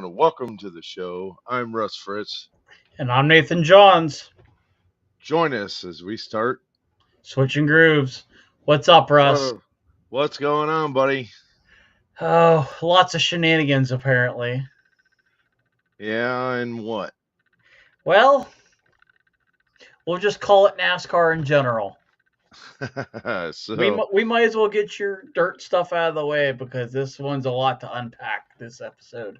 and welcome to the show. I'm Russ Fritz. And I'm Nathan Johns. Join us as we start. Switching grooves. What's up, Russ? What's going on, buddy? Oh, lots of shenanigans, apparently. Yeah, and what? Well, we'll just call it NASCAR in general. So, We might as well get your dirt stuff out of the way because this one's a lot to unpack this episode.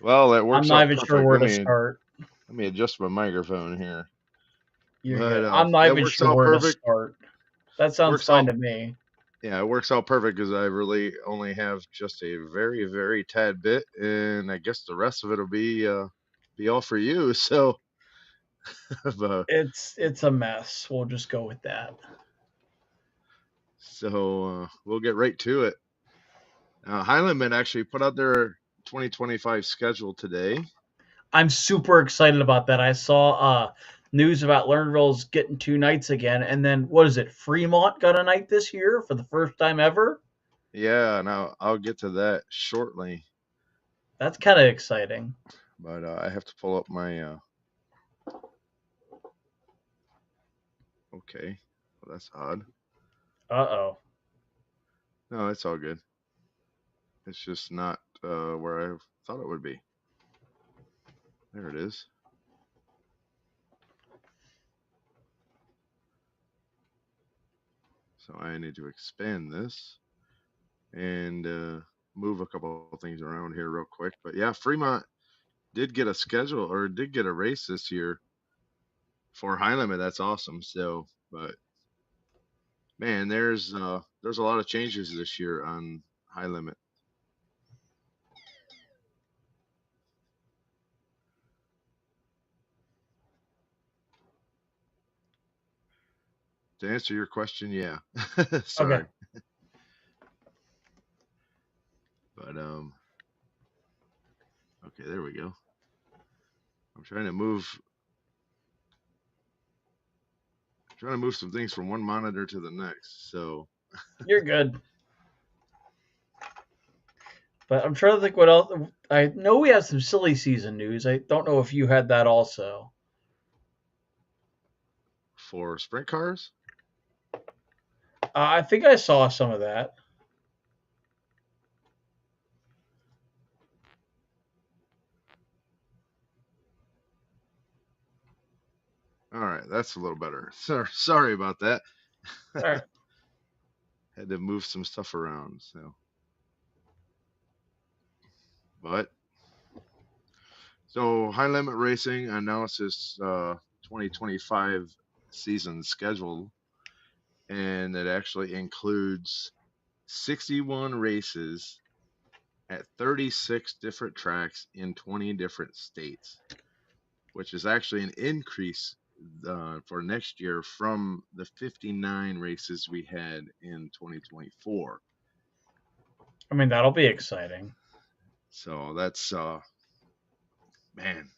well, that I'm works not out even sure perfect. where Let to me start. let me adjust my microphone here. You're But good. I'm not that even works sure out where to perfect. start. That sounds Works fine out. to me. Yeah, it works out perfect because I really only have just a very, very tad bit, and I guess the rest of it'll be all for you. So, but, It's a mess. We'll just go with that. we'll get right to it. Highlandman actually put out their 2025 schedule today. I'm super excited about that. I saw news about Lernerville's getting 2 nights again, and then what is it? Fremont got a night this year for the first time ever. Yeah, now I'll get to that shortly, That's kind of exciting. but I have to pull up my. Okay, well, that's odd. Uh-oh. No, it's all good. It's just not where I thought it would be. There it is. So I need to expand this and move a couple of things around here real quick. But yeah, Fremont did get a schedule or did get a race this year for high limit. That's awesome. So, but man, there's a lot of changes this year on high limit. To answer your question, yeah. Okay. Sorry, but okay, there we go. I'm trying to move some things from one monitor to the next. So You're good. But I'm trying to think what else. I know we have some silly season news. I don't know if you had that also. for sprint cars, I think I saw some of that. all right, that's a little better. Sorry about that. All right. Had to move some stuff around. But high limit racing analysis 2025 season schedule, and it actually includes 61 races at 36 different tracks in 20 different states, which is actually an increase for next year from the 59 races we had in 2024. I mean, that'll be exciting. So that's man,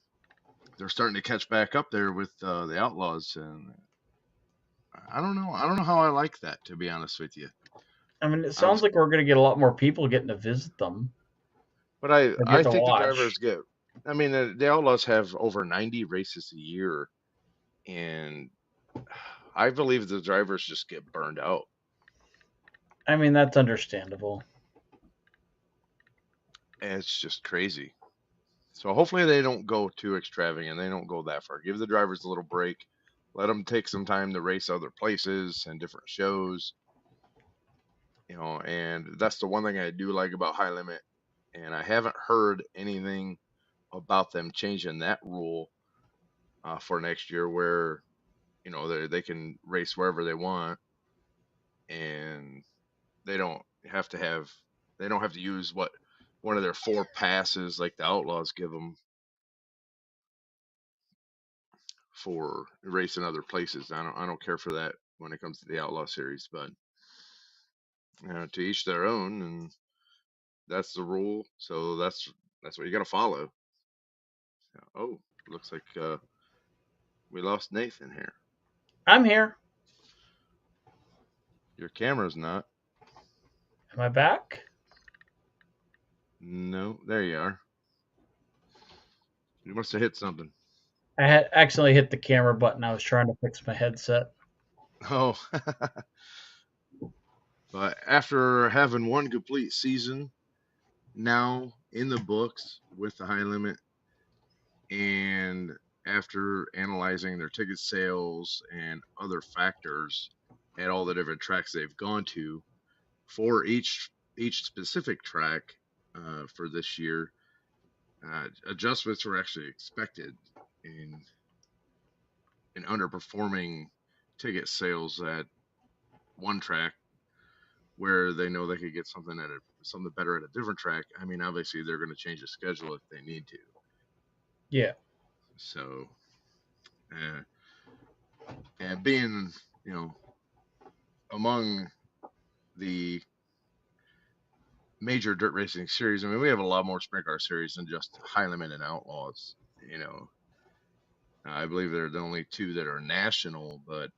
they're starting to catch back up there with the Outlaws, and I don't know. I don't know how I like that, to be honest with you. I mean, it I sounds was, like we're going to get a lot more people getting to visit them but or I get to think the watch. drivers get. I mean, the Outlaws have over 90 races a year, and I believe the drivers just get burned out. I mean, that's understandable. And it's just crazy. So hopefully they don't go too extravagant. They don't go that far. Give the drivers a little break. Let them take some time to race other places and different shows. And that's the one thing I do like about high limit. And I haven't heard anything about them changing that rule for next year, where they can race wherever they want, and they don't have to have they don't have to use what one of their four passes like the Outlaws give them for racing other places. I don't care for that when it comes to the Outlaw series, but to each their own, and that's the rule. So that's what you got to follow. Oh, looks like we lost Nathan here. I'm here. Your camera's not. Am I back? No, there you are. You must have hit something. I had accidentally hit the camera button. I was trying to fix my headset. Oh, but after having one complete season now in the books with the high limit, and after analyzing their ticket sales and other factors at all the different tracks they've gone to for each specific track for this year, adjustments were actually expected in underperforming ticket sales at one track where they know they could get something better at a different track. I mean, obviously they're going to change the schedule if they need to. Yeah. So, uh, and being you know among the major dirt racing series, I mean, we have a lot more sprint car series than just High Limit and Outlaws. You know, I believe they're the only two that are national, but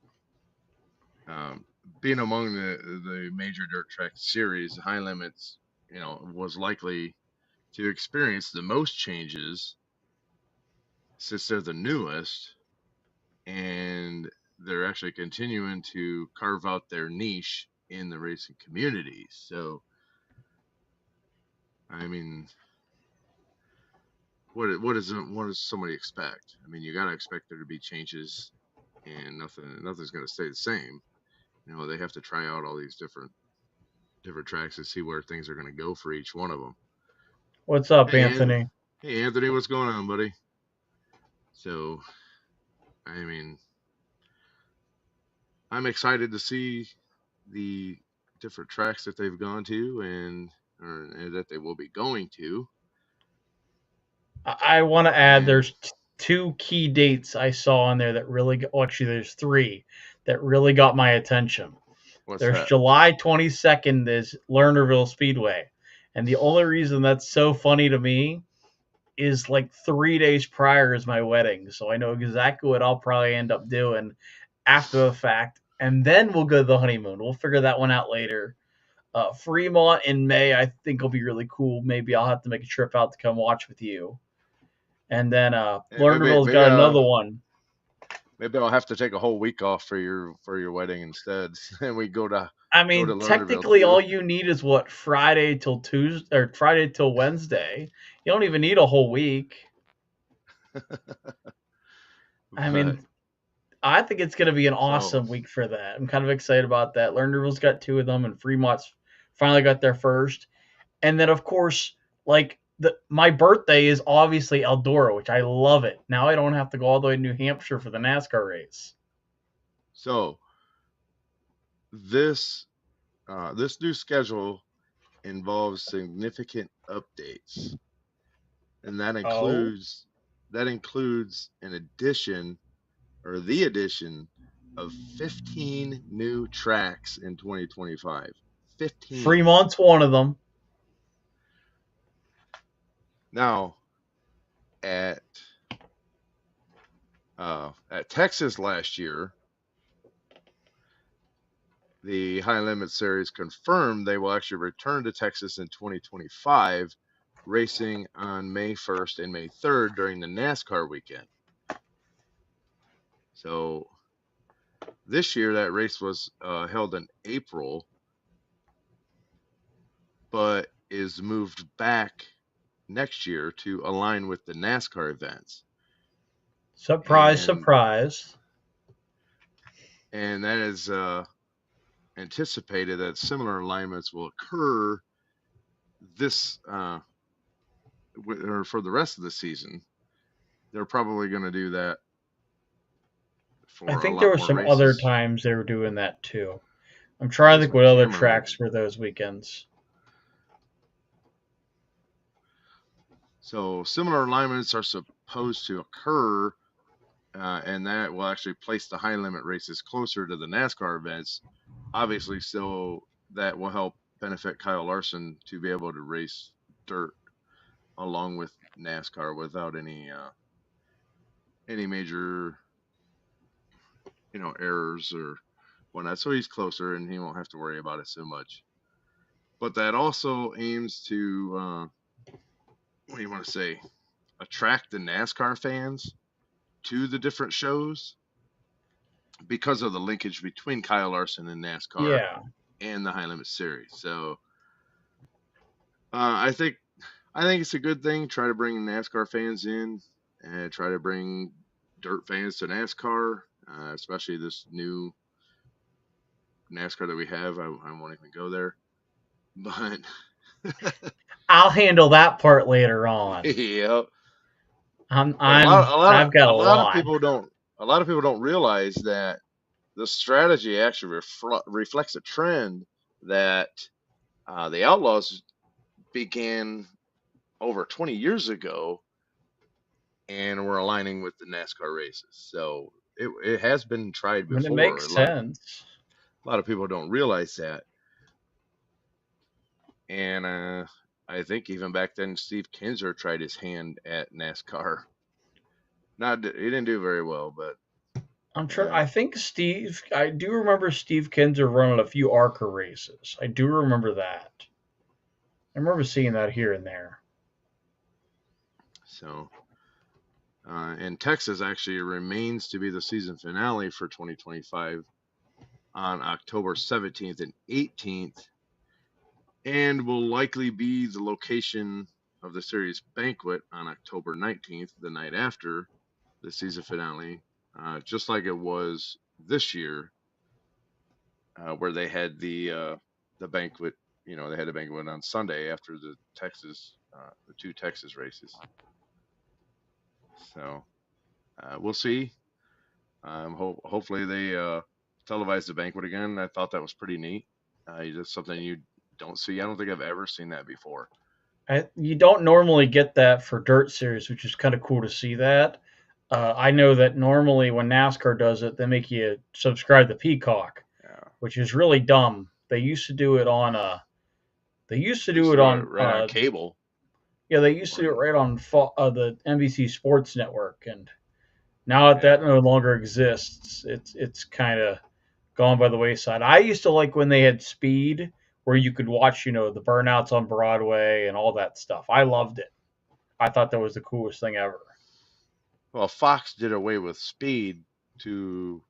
um, being among the major dirt track series, High Limits, was likely to experience the most changes since they're the newest, and they're actually continuing to carve out their niche in the racing community. So, I mean, what does somebody expect? I mean, you got to expect there to be changes, and nothing's going to stay the same. They have to try out all these different tracks to see where things are going to go for each one of them. What's up, Hey, Anthony? hey, Anthony, what's going on, buddy? So, I mean, I'm excited to see the different tracks that they've gone to and that they will be going to. I want to add And there's two key dates I saw on there that really well, actually there's three that really got my attention. what's There's that? July 22nd is Lernerville Speedway. And the only reason that's so funny to me is like 3 days prior is my wedding. So I know exactly what I'll probably end up doing after the fact. And then we'll go to the honeymoon. We'll figure that one out later. Fremont in May, I think will be really cool. Maybe I'll have to make a trip out to come watch with you. And then And maybe Lernerville's maybe got I'll another one. maybe I'll have to take a whole week off for your wedding instead, and we I go to mean, Lernerville technically, too. all you need is what Friday till Tuesday or Friday till Wednesday. You don't even need a whole week. I But mean, I think it's going to be an so awesome week for that. I'm kind of excited about that. Lernerville's got two of them, and Fremont's finally got their first. And then, of course, like my birthday is obviously Eldora, which I love it. Now I don't have to go all the way to New Hampshire for the NASCAR race. so this this new schedule involves significant updates, and Oh, that includes an addition or the addition of 15 new tracks in 2025. 15. Fremont's one of them. Now at at Texas last year, the High Limit Series confirmed they will actually return to Texas in 2025, racing on May 1st and May 3rd during the NASCAR weekend. So this year, that race was held in April, but is moved back next year to align with the NASCAR events. Surprise, And surprise. that is anticipated that similar alignments will occur this or for the rest of the season. They're probably going to do that I for a think there lot were more some other races. times they were doing that too. I'm I trying to guess think my what other camera might tracks be. were those weekends. So similar alignments are supposed to occur, and that will actually place the high limit races closer to the NASCAR events. Obviously, so that will help benefit Kyle Larson to be able to race dirt along with NASCAR without any major errors or whatnot. So he's closer and he won't have to worry about it so much. But that also aims to what do you want to say? attract the NASCAR fans to the different shows because of the linkage between Kyle Larson and NASCAR Yeah. and the High Limit Series. So I think it's a good thing. Try to bring NASCAR fans in and try to bring dirt fans to NASCAR, especially this new NASCAR that we have. I won't even go there, but I'll handle that part later on. yeah. But I've got a a lot of lot. people don't realize that the strategy actually reflects a trend that the Outlaws began over 20 years ago, and we're aligning with the NASCAR races. So it has been tried I mean, it before. makes sense. A lot of people don't realize that, and I think even back then Steve Kinser tried his hand at NASCAR. Not he didn't do very well, but I'm you sure. know, I think Steve. I do remember Steve Kinser running a few ARCA races. I do remember that. I remember seeing that here and there. so. And Texas actually remains to be the season finale for 2025 on October 17th and 18th, and will likely be the location of the series banquet on October 19th, the night after the season finale, just like it was this year, where they had the banquet. You know, they had a banquet on Sunday after the two Texas races. So we'll see. Hopefully they televise the banquet again. I thought that was pretty neat. That's something you don't see. I don't think I've ever seen that before. You don't normally get that for dirt series, which is kind of cool to see that. I know that normally when NASCAR does it, they make you subscribe to Peacock, Yeah, which is really dumb. They used to do it on they used to they used do to it do it on right on cable. yeah, they used to do it When right on the NBC Sports Network, and now that yeah, that no longer exists, it's kind of gone by the wayside. I used to like when they had Speed, where you could watch, the burnouts on Broadway and all that stuff. I loved it. I thought that was the coolest thing ever. well, Fox did away with Speed to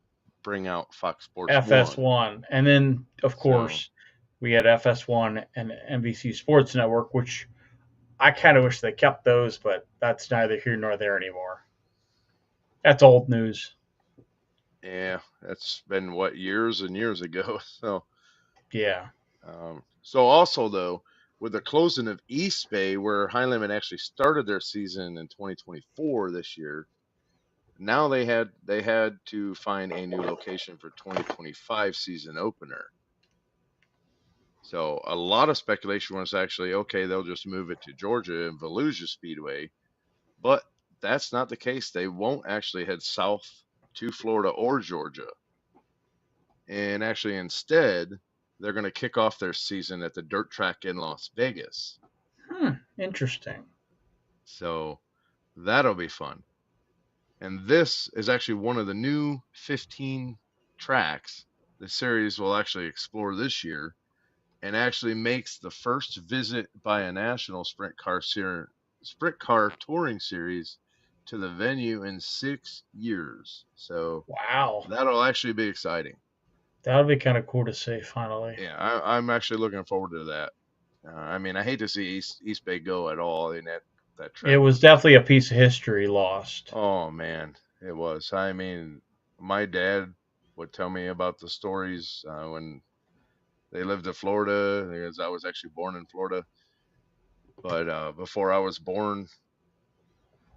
bring out Fox Sports One. FS1, and then of So course we had FS1 and NBC Sports Network, which I kind of wish they kept those, but that's neither here nor there anymore. That's old news. yeah, that's been what, years and years ago. Yeah. So also though, with the closing of East Bay, where High Limit actually started their season in 2024 this year, now they had to find a new location for 2025 season opener. So a lot of speculation was actually, okay, they'll just move it to Georgia and Volusia Speedway, but that's not the case. They won't actually head south to Florida or Georgia, and actually instead they're going to kick off their season at the dirt track in Las Vegas. Interesting. So that'll be fun. And this is actually one of the new 15 tracks the series will actually explore this year, and actually makes the first visit by a national sprint car touring series to the venue in 6 years. So Wow. that'll actually be exciting. That would be kind of cool to see finally. Yeah, I'm actually looking forward to that. I mean, I hate to see East Bay go at all. I mean, that It track was was, definitely a piece of history lost. oh man, it was. I mean, my dad would tell me about the stories when they lived in Florida, because I was actually born in Florida. But before I was born,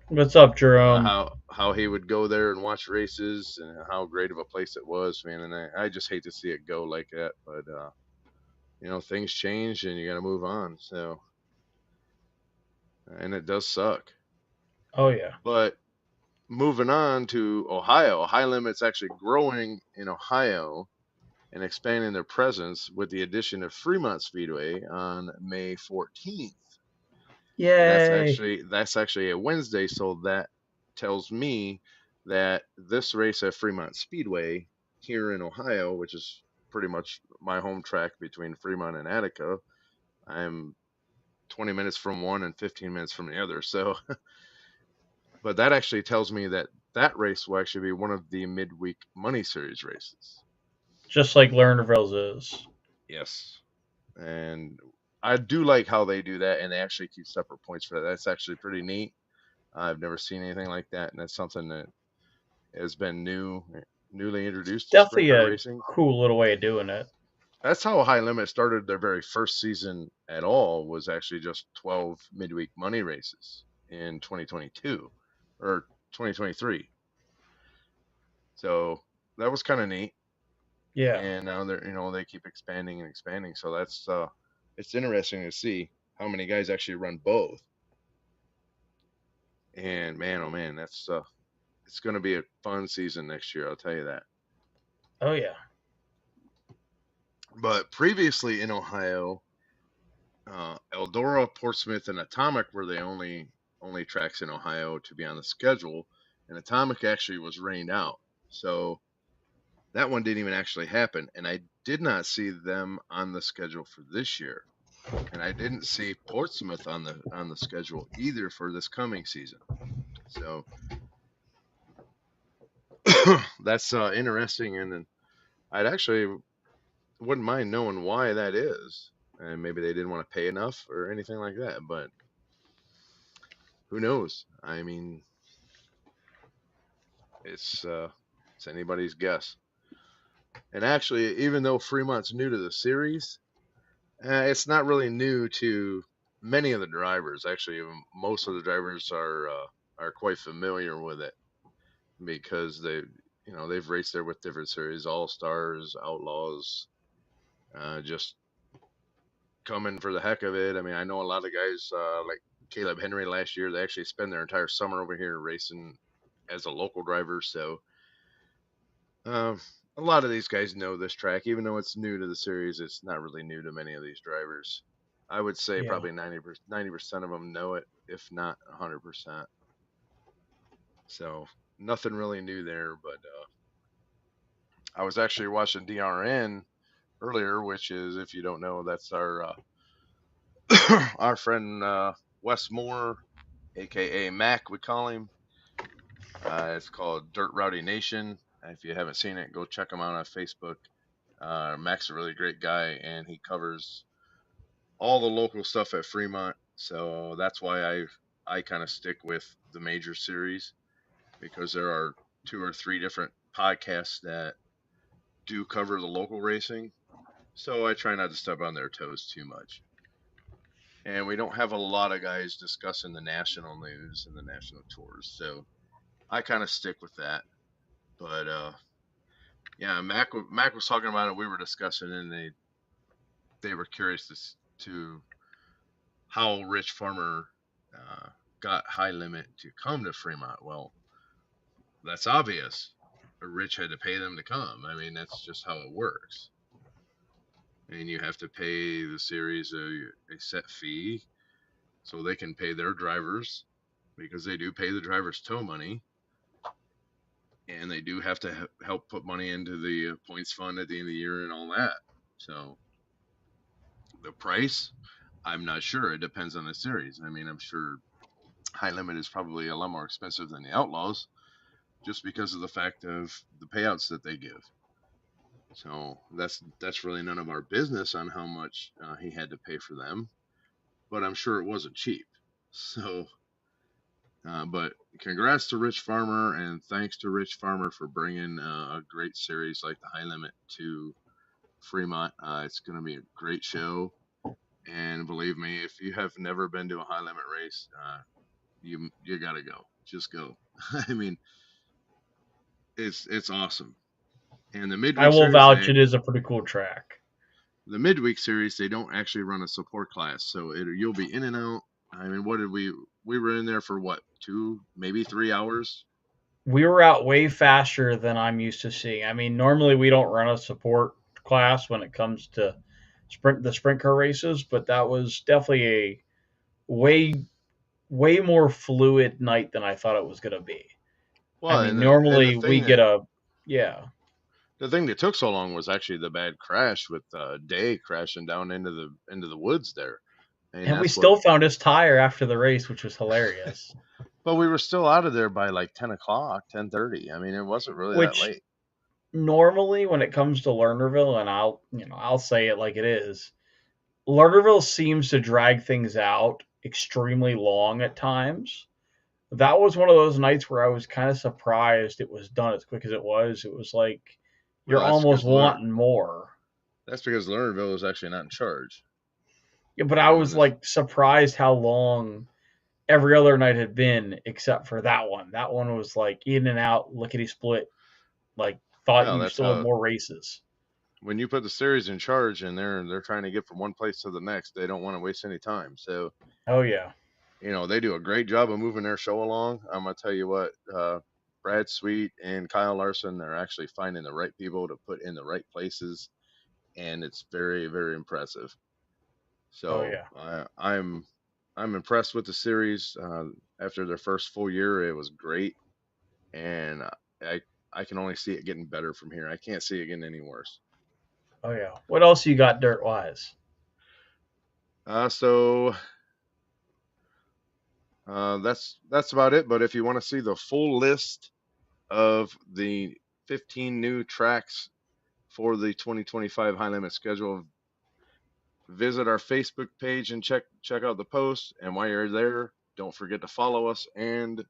What's up, Jerome? how he would go there and watch races, and how great of a place it was, man. And I just hate to see it go like that. But things change, and you got to move on. So, and it does suck. Oh yeah. But moving on to Ohio, High Limit's actually growing in Ohio and expanding their presence with the addition of Fremont Speedway on May 14th. And Yay. that's actually a Wednesday, so that tells me that this race at Fremont Speedway here in Ohio, which is pretty much my home track between Fremont and Attica, I'm 20 minutes from one and 15 minutes from the other. So But that actually tells me that that race will actually be one of the midweek money series races. Just like Lernerville's is. Yes. And I do like how they do that, and they actually keep separate points for that. That's actually pretty neat. I've never seen anything like that, and that's something that has been newly It's introduced to sprint definitely car a racing. cool little way of doing it. That's how High Limit started their very first season at all, was actually just 12 midweek money races in 2022 or 2023. So that was kind of neat. Yeah. And now they keep expanding and expanding. So that's it's interesting to see how many guys actually run both. And man, oh man, that's it's going to be a fun season next year. I'll tell you that. Oh yeah. But previously in Ohio, Eldora, Portsmouth, and Atomic were the only tracks in Ohio to be on the schedule, and Atomic actually was rained out, so that one didn't even actually happen. And I did not see them on the schedule for this year, and I didn't see Portsmouth on the schedule either for this coming season. So that's interesting, and I'd actually wouldn't mind knowing why that is. And maybe they didn't want to pay enough or anything like that, but who knows? I mean, it's anybody's guess. And actually, even though Fremont's new to the series, it's not really new to many of the drivers. Actually, most of the drivers are quite familiar with it because they've raced there with different series, All Stars, Outlaws, just coming for the heck of it. I mean, I know a lot of guys like Caleb Henry last year. They actually spend their entire summer over here racing as a local driver. So a lot of these guys know this track, even though it's new to the series. It's not really new to many of these drivers. I would say Yeah. probably 90% of them know it, if not 100%. So nothing really new there. But I was actually watching DRN earlier, which is, if you don't know, that's our our friend Wes Moore, aka Mac, we call him. It's called Dirt Rowdy Nation. If you haven't seen it, go check him out on Facebook. Mac's a really great guy, and he covers all the local stuff at Fremont. So that's why I kind of stick with the major series, because there are 2 or 3 different podcasts that do cover the local racing. So I try not to step on their toes too much. And we don't have a lot of guys discussing the national news and the national tours. So I kind of stick with that. But yeah, Mac was talking about it. We were discussing, and they were curious to how Rich Farmer got High Limit to come to Fremont. Well, that's obvious. Rich had to pay them to come. I mean, that's just how it works. And you have to pay the series a set fee so they can pay their drivers, because they do pay the drivers tow money. And they do have to help put money into the points fund at the end of the year and all that. So the price, I'm not sure. It depends on the series. I mean, I'm sure High Limit is probably a lot more expensive than the Outlaws, just because of the fact of the payouts that they give. So that's really none of our business on how much he had to pay for them, but I'm sure it wasn't cheap. So, but congrats to Rich Farmer, and thanks to Rich Farmer for bringing a great series like the High Limit to Fremont. It's going to be a great show, and believe me, if you have never been to a High Limit race, you got to go. Just go. I mean, it's awesome. And the midweek I will series, vouch it is a pretty cool track. the midweek series, they don't actually run a support class, so you'll be in and out. I mean, what did we were in there for what, 2, maybe 3 hours? We were out way faster than I'm used to seeing. I mean, normally we don't run a support class when it comes to the sprint car races, but that was definitely a way way more fluid night than I thought it was going to be. I Well, mean, and normally we get a yeah, the thing that took so long was actually the bad crash with Day crashing down into the woods there. I mean, and we that's what. still found his tire after the race, which was hilarious. But we were still out of there by like 10 o'clock, 10:30. I mean, it wasn't really that Which late. normally when it comes to Lernerville, and I'll say it like it is, Lernerville seems to drag things out extremely long at times. That was one of those nights where I was kind of surprised it was done as quick as it was. It was like Well, you're almost wanting more. that's because Lernerville is actually not in charge. Yeah, but I And was this, like surprised how long every other night had been except for that one. That one was like in and out, lickety split. Like thought well, you that's still had how more races. when you put the series in charge and they're trying to get from one place to the next, they don't want to waste any time. So, Oh yeah, they do a great job of moving their show along. I'm gonna tell you what, Brad Sweet and Kyle Larson are actually finding the right people to put in the right places, and it's very, very impressive. oh So yeah, I'm impressed with the series. After their first full year, it was great, and I I can only see it getting better from here. I can't see it getting any worse. oh yeah. What else you got dirt wise? So that's about it. But if you want to see the full list of the 15 new tracks for the 2025 High Limit schedule, visit our Facebook page and check out the post. And while you're there, don't forget to follow us and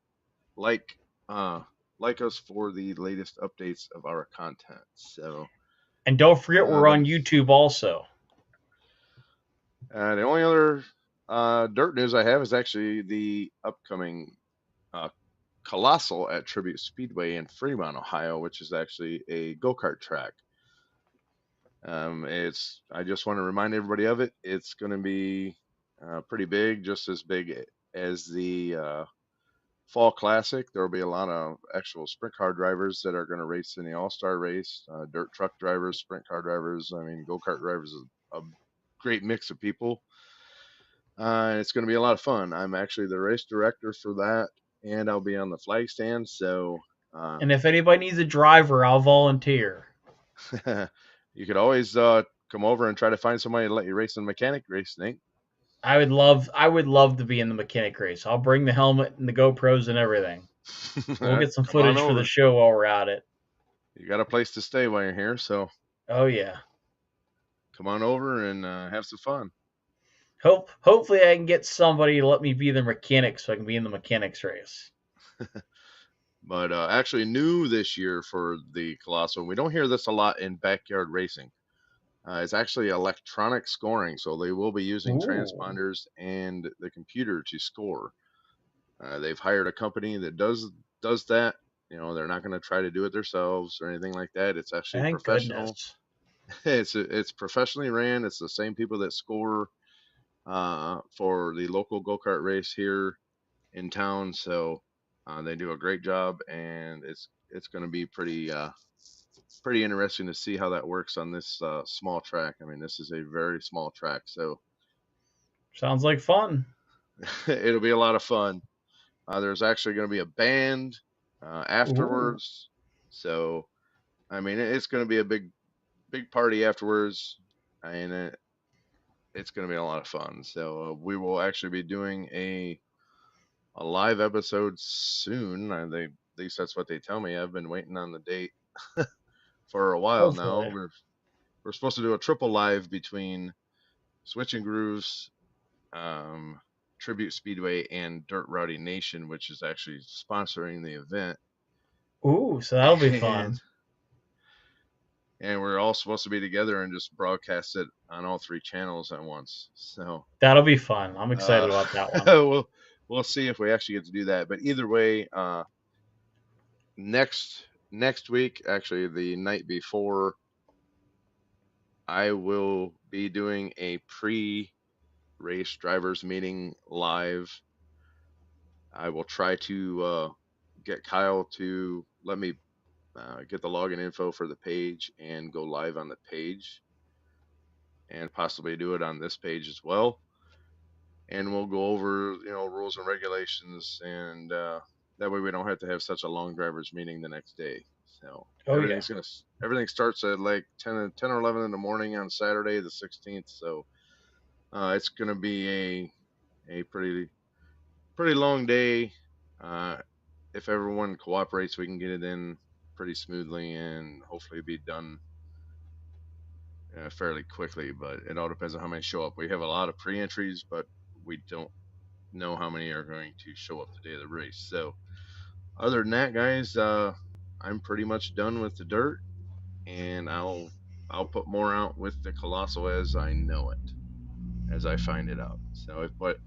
like uh, like us for the latest updates of our content. So And don't forget we're uh, on YouTube also. the only other dirt news I have is actually the upcoming uh, Colossal at Tribute Speedway in Fremont, Ohio, which is actually a go kart track. It's I just want to remind everybody of it. It's going to be pretty big, just as big as the Fall Classic. There will be a lot of actual sprint car drivers that are going to race in the All Star race. Dirt truck drivers, sprint car drivers. I mean, go kart drivers is a great mix of people. It's going to be a lot of fun. I'm actually the race director for that, and I'll be on the flag stand. So uh, And if anybody needs a driver, I'll volunteer. you could always come over and try to find somebody to let you race in the mechanic race, Nate. I would love to be in the mechanic race. I'll bring the helmet and the GoPros and everything. All We'll right, get some come on footage for the over. show while we're at it. You got a place to stay while you're here, so Oh yeah. come on over and have some fun. Hopefully I can get somebody to let me be the mechanic so I can be in the mechanics race. But actually, new this year for the Colossal, we don't hear this a lot in backyard racing. It's actually electronic scoring, so they will be using Ooh. transponders and the computer to score. They've hired a company that does that. They're not going to try to do it themselves or anything like that. It's actually Thank professional. goodness. It's professionally ran. It's the same people that score for the local go kart race here in town. So they do a great job, and it's going to be pretty interesting to see how that works on this small track. I mean, this is a very small track, so Sounds like fun. it'll be a lot of fun. There's actually going to be a band Ooh. afterwards, so I mean, it's going to be a big party afterwards, and it's going to be a lot of fun. So we will actually be doing a live episode soon. At least that's what they tell me. I've been waiting on the date for a while now. Hopefully. We're supposed to do a triple live between Switching Grooves, um, Tribute Speedway, and Dirt Rowdy Nation, which is actually sponsoring the event. Ooh, so that'll be And fun. and we're all supposed to be together and just broadcast it on all three channels at once. So That'll be fun. I'm excited uh, about that one. we'll see if we actually get to do that. But either way, next week, actually the night before, I will be doing a pre-race drivers meeting live. I will try to get Kyle to let me get the login info for the page and go live on the page, and possibly do it on this page as well. And we'll go over rules and regulations, and that way we don't have to have such a long drivers meeting the next day. So Oh yeah. everything starts at like 10 or 11 in the morning on Saturday the 16th. So it's gonna be a pretty long day. Uh, if everyone cooperates, we can get it in pretty smoothly and hopefully be done fairly quickly. But it all depends on how many show up. We have a lot of pre-entries, but we don't know how many are going to show up the day of the race. So other than that, guys, I'm pretty much done with the dirt, and I'll put more out with the Colossal as I know it, as I find it out. So, but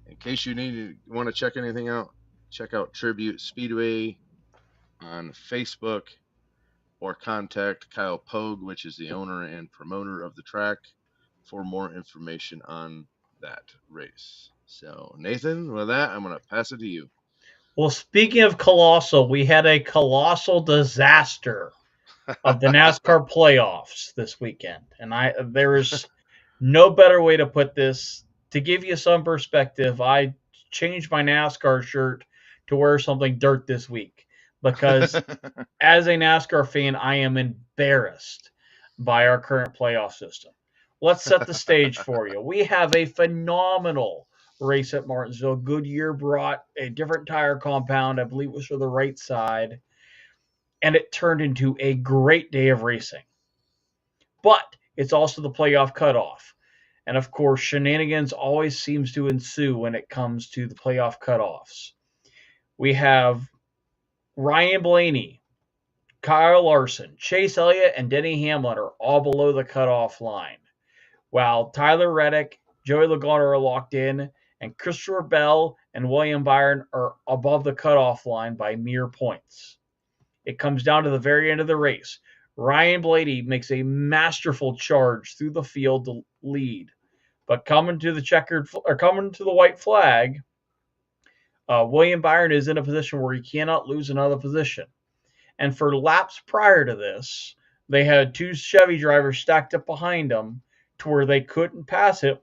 in case you want to check anything out, check out Tribute Speedway on Facebook or contact Kyle Pogue, which is the owner and promoter of the track, for more information on that race. So, Nathan, with that, I'm going to pass it to you. Well, speaking of colossal, we had a colossal disaster of the NASCAR playoffs this weekend, and there is no better way to put this. To give you some perspective, I changed my NASCAR shirt to wear something dirt this week because as a NASCAR fan, I am embarrassed by our current playoff system. Let's set the stage for you. We have a phenomenal race at Martinsville. Goodyear brought a different tire compound, I believe it was for the right side, and it turned into a great day of racing. But it's also the playoff cutoff. And of course, shenanigans always seems to ensue when it comes to the playoff cutoffs. We have Ryan Blaney, Kyle Larson, Chase Elliott, and Denny Hamlin are all below the cutoff line, while Tyler Reddick, Joey Logano are locked in, and Christopher Bell and William Byron are above the cutoff line by mere points. It comes down to the very end of the race. Ryan Blaney makes a masterful charge through the field to lead, but coming to the white flag, William Byron is in a position where he cannot lose another position. And for laps prior to this, they had two Chevy drivers stacked up behind him to where they couldn't pass him,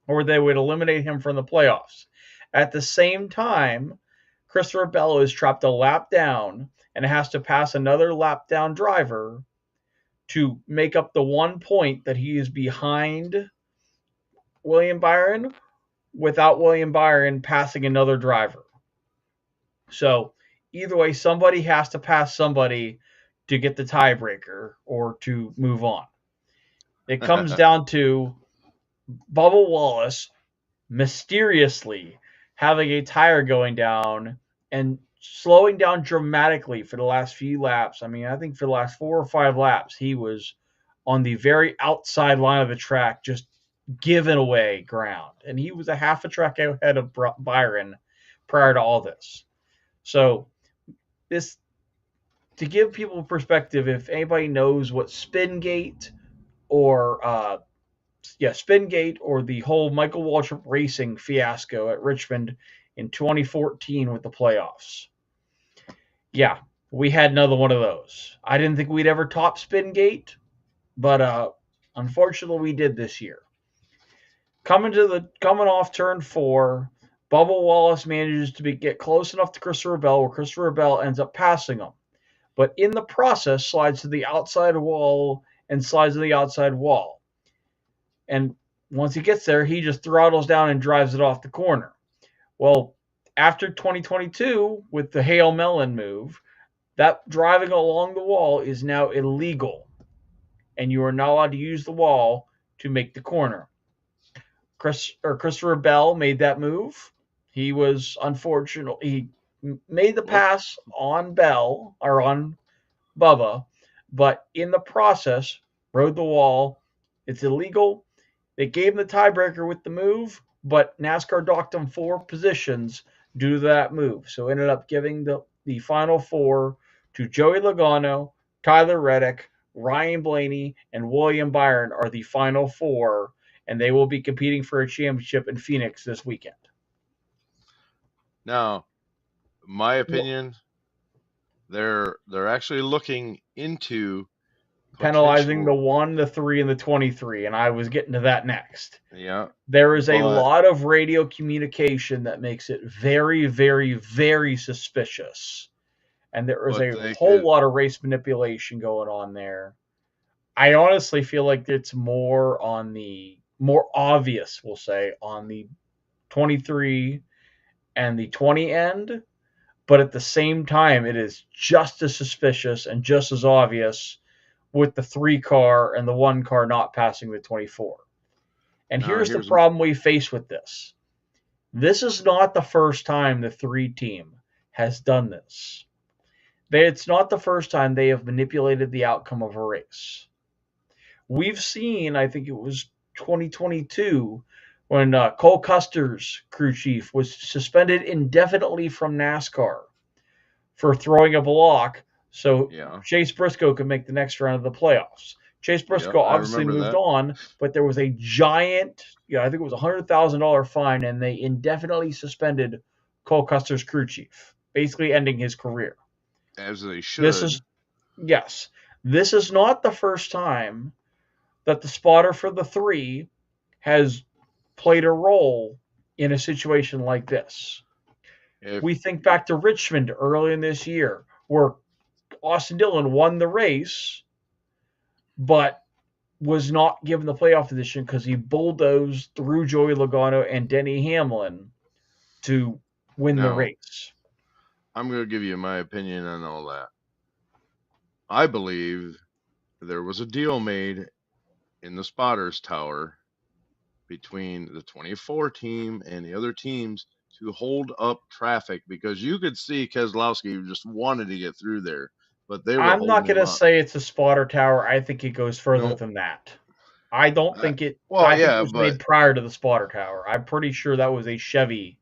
or they would eliminate him from the playoffs. At the same time, Christopher Bell is trapped a lap down and has to pass another lap down driver to make up the 1 point that he is behind William Byron without William Byron passing another driver. So either way, somebody has to pass somebody to get the tiebreaker or to move on. It comes down to Bubba Wallace mysteriously having a tire going down and slowing down dramatically for the last few laps. I mean, I think for the last 4 or 5 laps, he was on the very outside line of the track, just giving away ground. And he was a half a track ahead of Byron prior to all this. So this, to give people perspective, if anybody knows what Spingate or Spingate or the whole Michael Waltrip Racing fiasco at Richmond in 2014 with the playoffs. Yeah, we had another one of those. I didn't think we'd ever top Spingate, but unfortunately we did this year. Coming off turn 4, Bubba Wallace manages to get close enough to Christopher Bell where Christopher Bell ends up passing him. But in the process, slides to the outside wall and slides to the outside wall. And once he gets there, he just throttles down and drives it off the corner. Well, after 2022, with the Hail Melon move, that driving along the wall is now illegal. And you are not allowed to use the wall to make the corner. Christopher Bell made that move. He was unfortunate. He made the pass on Bell or on Bubba, but in the process, rode the wall. It's illegal. They gave him the tiebreaker with the move, but NASCAR docked him 4 positions due to that move. So ended up giving the final 4 to Joey Logano, Tyler Reddick, Ryan Blaney, and William Byron are the final 4, and they will be competing for a championship in Phoenix this weekend. Now, my opinion, they're actually looking into penalizing the 1, the 3, and the 23, and I was getting to that next. Yeah. There is a lot of radio communication that makes it very, very, very suspicious. And there is a whole lot of race manipulation going on there. I honestly feel like it's more obvious, we'll say, on the 23 and the 20 end, but at the same time, it is just as suspicious and just as obvious with the 3 car and the 1 car not passing the 24. And Now here's the here's problem we face with this. This is not the first time the 3 team has done this. It's not the first time they have manipulated the outcome of a race. We've seen, I think it was 2022, when Cole Custer's crew chief was suspended indefinitely from NASCAR for throwing a block so yeah, Chase Briscoe could make the next round of the playoffs. Chase yep, Briscoe I obviously remember moved that. on, but there was a giant, I think it was $100,000 fine, and they indefinitely suspended Cole Custer's crew chief, basically ending his career. As they This should. is, yes, this is not the first time that the spotter for the 3 has played a role in a situation like this. If We think back to Richmond early in this year, where Austin Dillon won the race, but was not given the playoff position because he bulldozed through Joey Logano and Denny Hamlin to win the Now, race. I'm going to give you my opinion on all that. I believe there was a deal made in the spotters tower between the 24 team and the other teams to hold up traffic, because you could see Keselowski just wanted to get through there, but they were I'm not holding going him to up. say it's a spotter tower. I think it goes further No, than that. I don't I, think it. well, I think it yeah, was but made prior to the spotter tower. I'm pretty sure that was a Chevy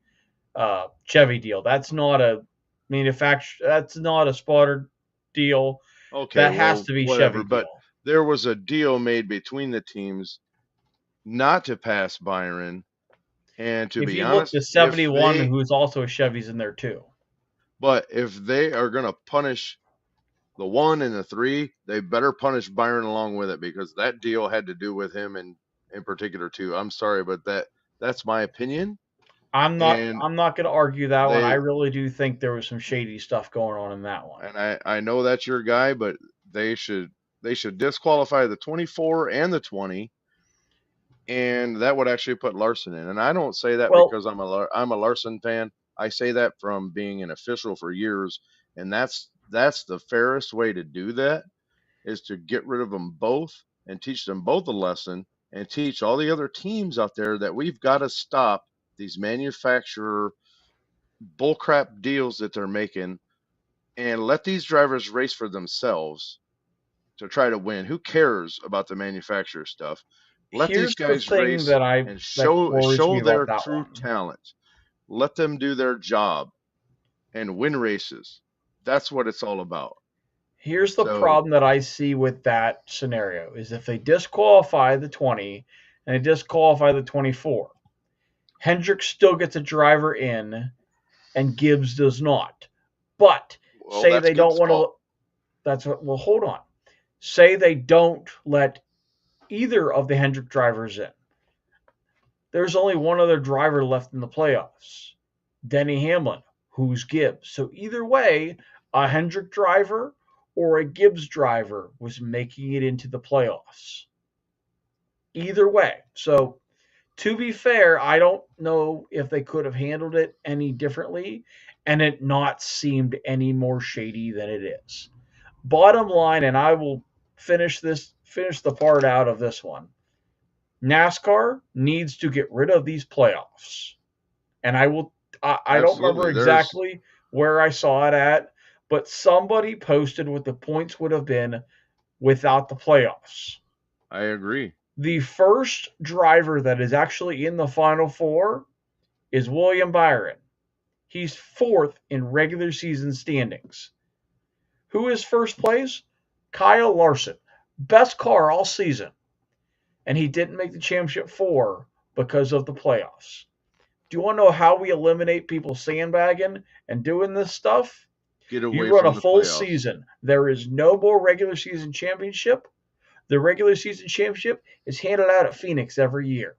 deal. That's not a manufacturer. That's not a spotter deal. okay, That has well, to be whatever. Chevy But deal. there was a deal made between the teams not to pass Byron. And to If be you look, honest, the 71, who's also a Chevy's in there too. but if they are going to punish the 1 and the 3, they better punish Byron along with it, because that deal had to do with him in particular too. I'm sorry, but that's my opinion. I'm not. And I'm not going to argue that one. I they really do think there was some shady stuff going on in that one. and I know that's your guy, but they should disqualify the 24 and the 20, and that would actually put Larson in. And I don't say that Well, because I'm a Larson fan. I say that from being an official for years, and that's the fairest way to do that, is to get rid of them both and teach them both a lesson, and teach all the other teams out there that we've got to stop these manufacturer bullcrap deals that they're making, and let these drivers race for themselves to try to win. Who cares about the manufacturer stuff? Let these here's the guys thing race and that worries me show about their that true one. talent. Let them do their job and win races. That's what it's all about. Here's the So, problem that I see with that scenario is if they disqualify the 20 and they disqualify the 24, Hendrick still gets a driver in and Gibbs does not. But well, say that's they don't Gibbs' want fault. to, that's what, well, hold on. Say they don't let either of the Hendrick drivers in. There's only one other driver left in the playoffs, Denny Hamlin, who's Gibbs. So either way, a Hendrick driver or a Gibbs driver was making it into the playoffs. Either way. So to be fair, I don't know if they could have handled it any differently and it not seemed any more shady than it is. Bottom line, and I will finish the part out of this one. NASCAR needs to get rid of these playoffs. And I don't remember Absolutely. exactly where I saw it at, but somebody posted what the points would have been without the playoffs. I agree. The first driver that is actually in the final four is William Byron. He's fourth in regular season standings. Who is first place? Kyle Larson. Best car all season. And he didn't make the championship four because of the playoffs. Do you want to know how we eliminate people sandbagging and doing this stuff? Get You away run a from the full playoffs. season. There is no more regular season championship. The regular season championship is handed out at Phoenix every year.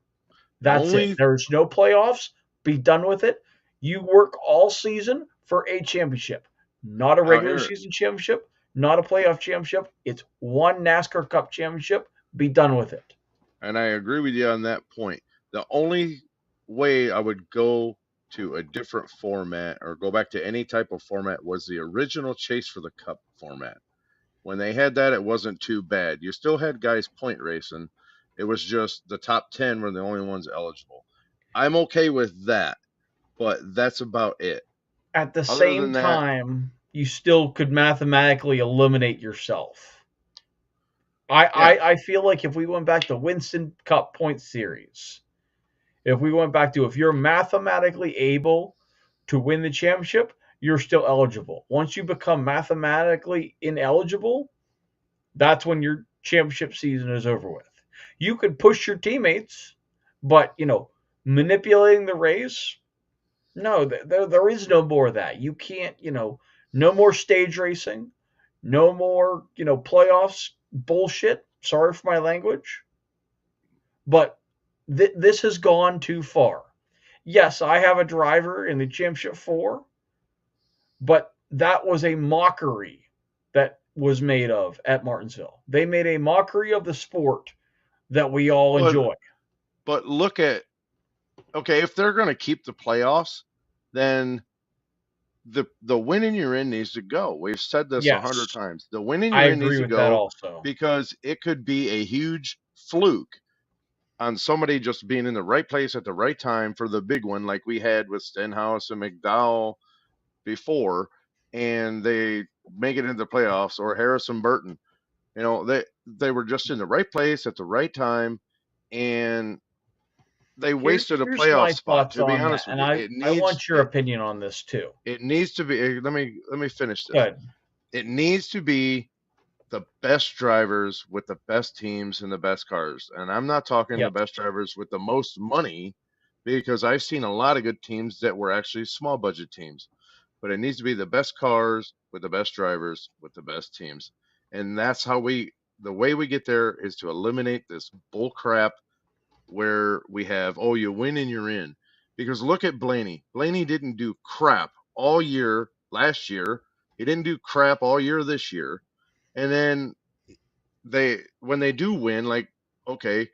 The That's it. only There's no playoffs. Be done with it. You work all season for a championship, not a Now regular here, season championship, not a playoff championship. It's one NASCAR Cup championship. Be done with it. and I agree with you on that point. The only way I would go to a different format or go back to any type of format was the original Chase for the Cup format. When they had that, it wasn't too bad. You still had guys point racing. It was just the top 10 were the only ones eligible. I'm okay with that, but that's about it. At the Other same than that, time, you still could mathematically eliminate yourself. I, yeah. I, I feel like if we went back to Winston Cup point series, if we went back to if you're mathematically able to win the championship, you're still eligible. Once you become mathematically ineligible, that's when your championship season is over with. You could push your teammates, but manipulating the race, no, there is no more of that. You can't, no more stage racing, no more, playoffs bullshit. Sorry for my language, but this has gone too far. Yes, I have a driver in the championship 4, but that was a mockery that was made of at Martinsville. They made a mockery of the sport that we all But enjoy. but look at, okay, if they're going to keep the playoffs, then the winning you're in needs to go. We've said this 100 Yes, times. The winning I you're in needs agree to with that go also. because it could be a huge fluke on somebody just being in the right place at the right time for the big one, like we had with Stenhouse and McDowell before, and they make it into the playoffs, or Harrison Burton. They were just in the right place at the right time, and they wasted a Here's playoff my spot. thoughts To be on that, honest with and you, I want your opinion on this too. it needs to be. Let me finish this. Good. It needs to be the best drivers with the best teams and the best cars. And I'm not talking the Yep. best drivers with the most money, because I've seen a lot of good teams that were actually small budget teams. But it needs to be the best cars with the best drivers with the best teams. And that's how the way we get there is to eliminate this bull crap where we have, oh, you win and you're in. Because look at Blaney. Blaney didn't do crap all year last year. He didn't do crap all year this year. And then when they do win, like, okay,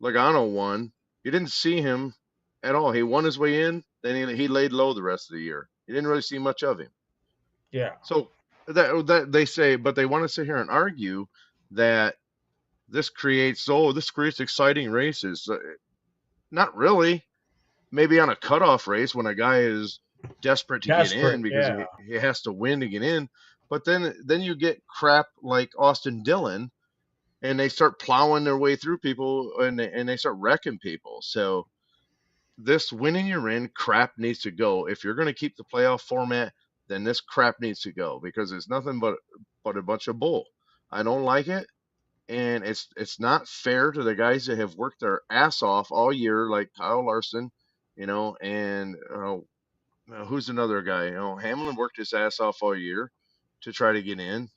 Logano won. You didn't see him at all. He won his way in, then he laid low the rest of the year. You didn't really see much of him. Yeah. So that they say, but they want to sit here and argue that this creates exciting races. Not really. Maybe on a cutoff race when a guy is desperate to get Desperate. in because Yeah. he has to win to get in. But then you get crap like Austin Dillon, and they start plowing their way through people, and they start wrecking people. So this winning you're in crap needs to go. If you're going to keep the playoff format, then this crap needs to go, because it's nothing but a bunch of bull. I don't like it, and it's not fair to the guys that have worked their ass off all year, like Kyle Larson, and who's another guy? Hamlin worked his ass off all year to try to get in,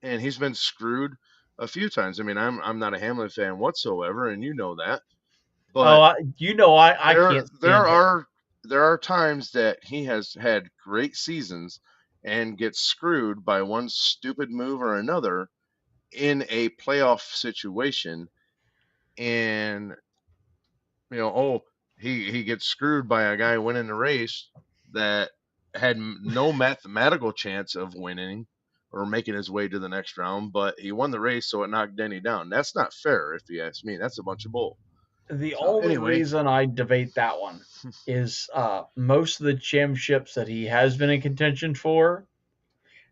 and he's been screwed a few times. I mean, I'm not a Hamlin fan whatsoever, and you know that. Oh, But I there can't there stand him. are there are times that he has had great seasons and gets screwed by one stupid move or another in a playoff situation. And oh, he gets screwed by a guy winning the race that had no mathematical chance of winning or making his way to the next round, but he won the race, so it knocked Denny down. That's not fair, if you ask me. That's a bunch of bull. The So only anyway, reason I debate that one is most of the championships that he has been in contention for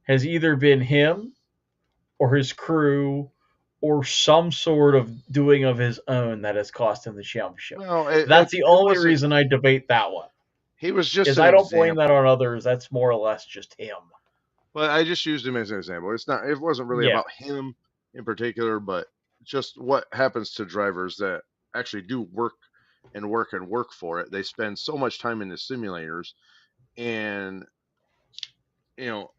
has either been him or his crew or some sort of doing of his own that has cost him the championship. well, That's the it only wasn't. reason I debate that one. He was just Is an I don't blame that example. on others. That's more or less just him. But I just used him as an example. It's not. It wasn't really Yeah. about him in particular, but just what happens to drivers that actually do work and work and work for it. They spend so much time in the simulators, and you know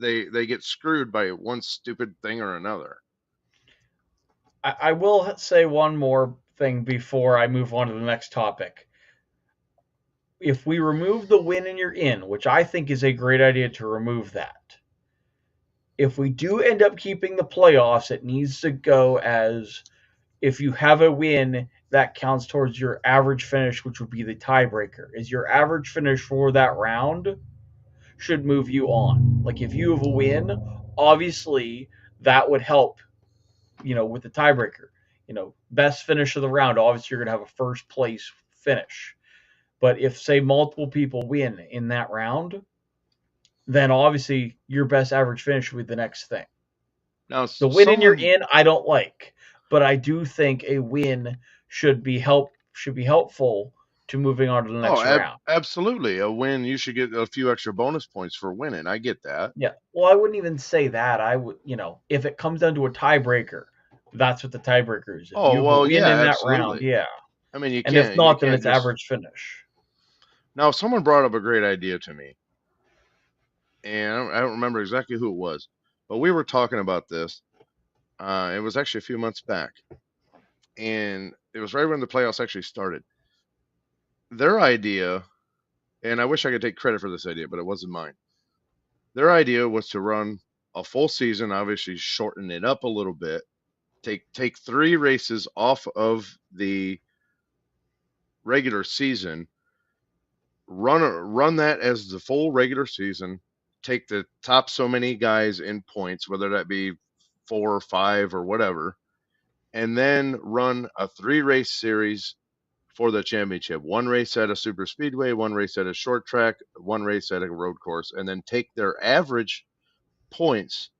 they get screwed by one stupid thing or another. I will say one more thing before I move on to the next topic. If we remove the win and you're in, which I think is a great idea to remove that, if we do end up keeping the playoffs, it needs to go as if you have a win, that counts towards your average finish, which would be the tiebreaker. Is your average finish for that round should move you on. Like if you have a win, obviously that would help, with the tiebreaker. Best finish of the round, obviously you're going to have a first place finish. But if, say, multiple people win in that round, then obviously your best average finish would be the next thing. Now, The win in you're in, I don't like, but I do think a win should be helpful to moving on to the next round. absolutely. A win, you should get a few extra bonus points for winning. I get that. Yeah. Well, I wouldn't even say that. I would, if it comes down to a tiebreaker, that's what the tiebreaker is. If Oh, you well, win yeah, in that absolutely. round, yeah. I mean, and if not, then it's average finish. Now, someone brought up a great idea to me, and I don't remember exactly who it was, but we were talking about this. It was actually a few months back, and it was right when the playoffs actually started. Their idea, and I wish I could take credit for this idea, but it wasn't mine. Their idea was to run a full season, obviously shorten it up a little bit, take 3 races off of the regular season, run that as the full regular season, take the top so many guys in points, whether that be 4 or 5 or whatever, and then run a 3-race series for the championship. 1 race at a super speedway, 1 race at a short track, 1 race at a road course, and then take their average points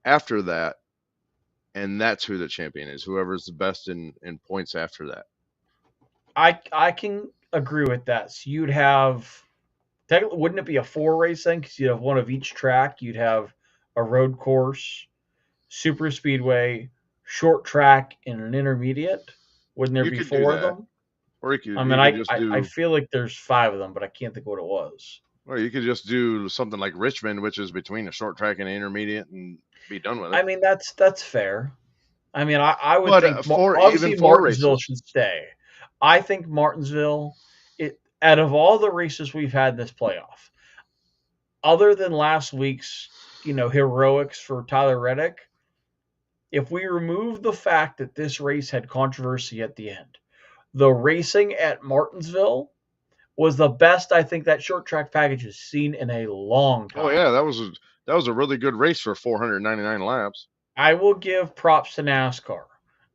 after that, and that's who the champion is. Whoever's the best in points after that. I can agree with that. So you'd have, technically, wouldn't it be a 4-race thing? Because you'd have one of each track. You'd have a road course, super speedway, short track, and an intermediate. Wouldn't there be 4 of them? Or you could, I feel like there's 5 of them, but I can't think of what it was. Or you could just do something like Richmond, which is between a short track and an intermediate, and be done with it. I mean, that's fair. I mean, I would think obviously Martinsville should stay. I think Martinsville, out of all the races we've had in this playoff, other than last week's, heroics for Tyler Reddick, if we remove the fact that this race had controversy at the end, the racing at Martinsville was the best I think that short track package has seen in a long time. Oh yeah, that was a really good race for 499 laps. I will give props to NASCAR.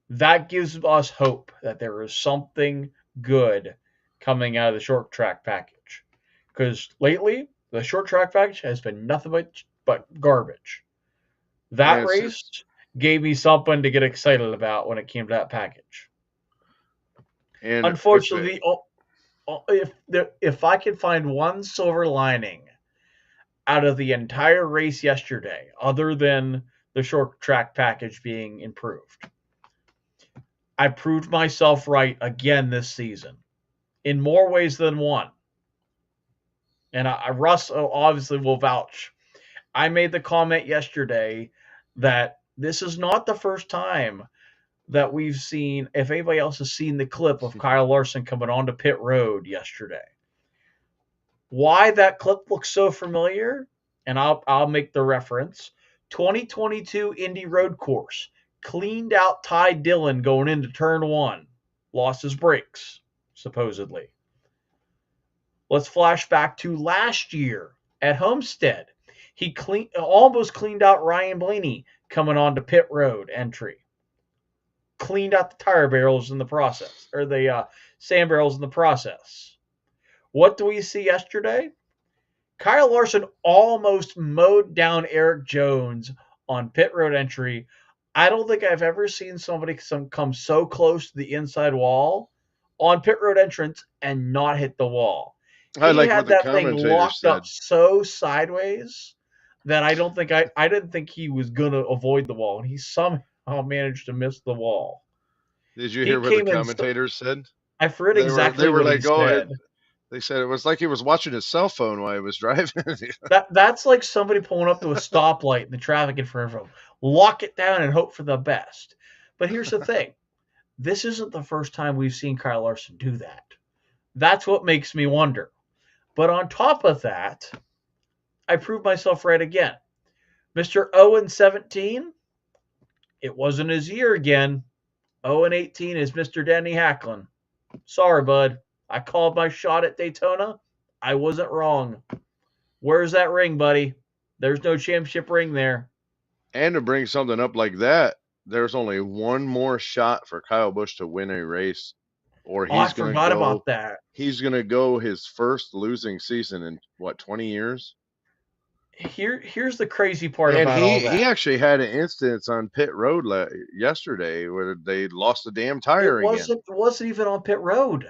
That gives us hope that there is something good coming out of the short track package. Because lately, the short track package has been nothing but garbage. That race gave me something to get excited about when it came to that package. And unfortunately, if I could find one silver lining out of the entire race yesterday, other than the short track package being improved, I proved myself right again this season in more ways than one. And Russ obviously will vouch. I made the comment yesterday that this is not the first time that we've seen, if anybody else has seen the clip of Kyle Larson coming onto pit road yesterday. Why that clip looks so familiar, and I'll make the reference. 2022 Indy Road Course. Cleaned out Ty Dillon going into turn 1. Lost his brakes, supposedly. Let's flash back to last year at Homestead. He almost cleaned out Ryan Blaney coming onto pit road entry. Cleaned out the tire barrels in the process, or the sand barrels in the process. What do we see yesterday? Kyle Larson almost mowed down Eric Jones on pit road entry. I don't think I've ever seen somebody come so close to the inside wall on pit road entrance and not hit the wall. He had that thing locked up so sideways that I didn't think he was gonna avoid the wall, and he somehow managed to miss the wall. Did you hear what the commentators said? I forget exactly what they said. They said it was like he was watching his cell phone while he was driving. That's like somebody pulling up to a stoplight and the traffic in front of them. Lock it down and hope for the best. But here's the thing. This isn't the first time we've seen Kyle Larson do that. That's what makes me wonder. But on top of that, I proved myself right again. Mr. 0-17, it wasn't his year again. 0-18 is Mr. Denny Hacklin. Sorry, bud. I called my shot at Daytona. I wasn't wrong. Where's that ring, buddy? There's no championship ring there. And to bring something up like that, there's only one more shot for Kyle Busch to win a race, or Oh, I forgot about that. he's gonna go his first losing season in what, 20 years? Here's the crazy part And about all he that. actually had an instance on pit road yesterday where they lost a damn It tire again. wasn't even on pit road.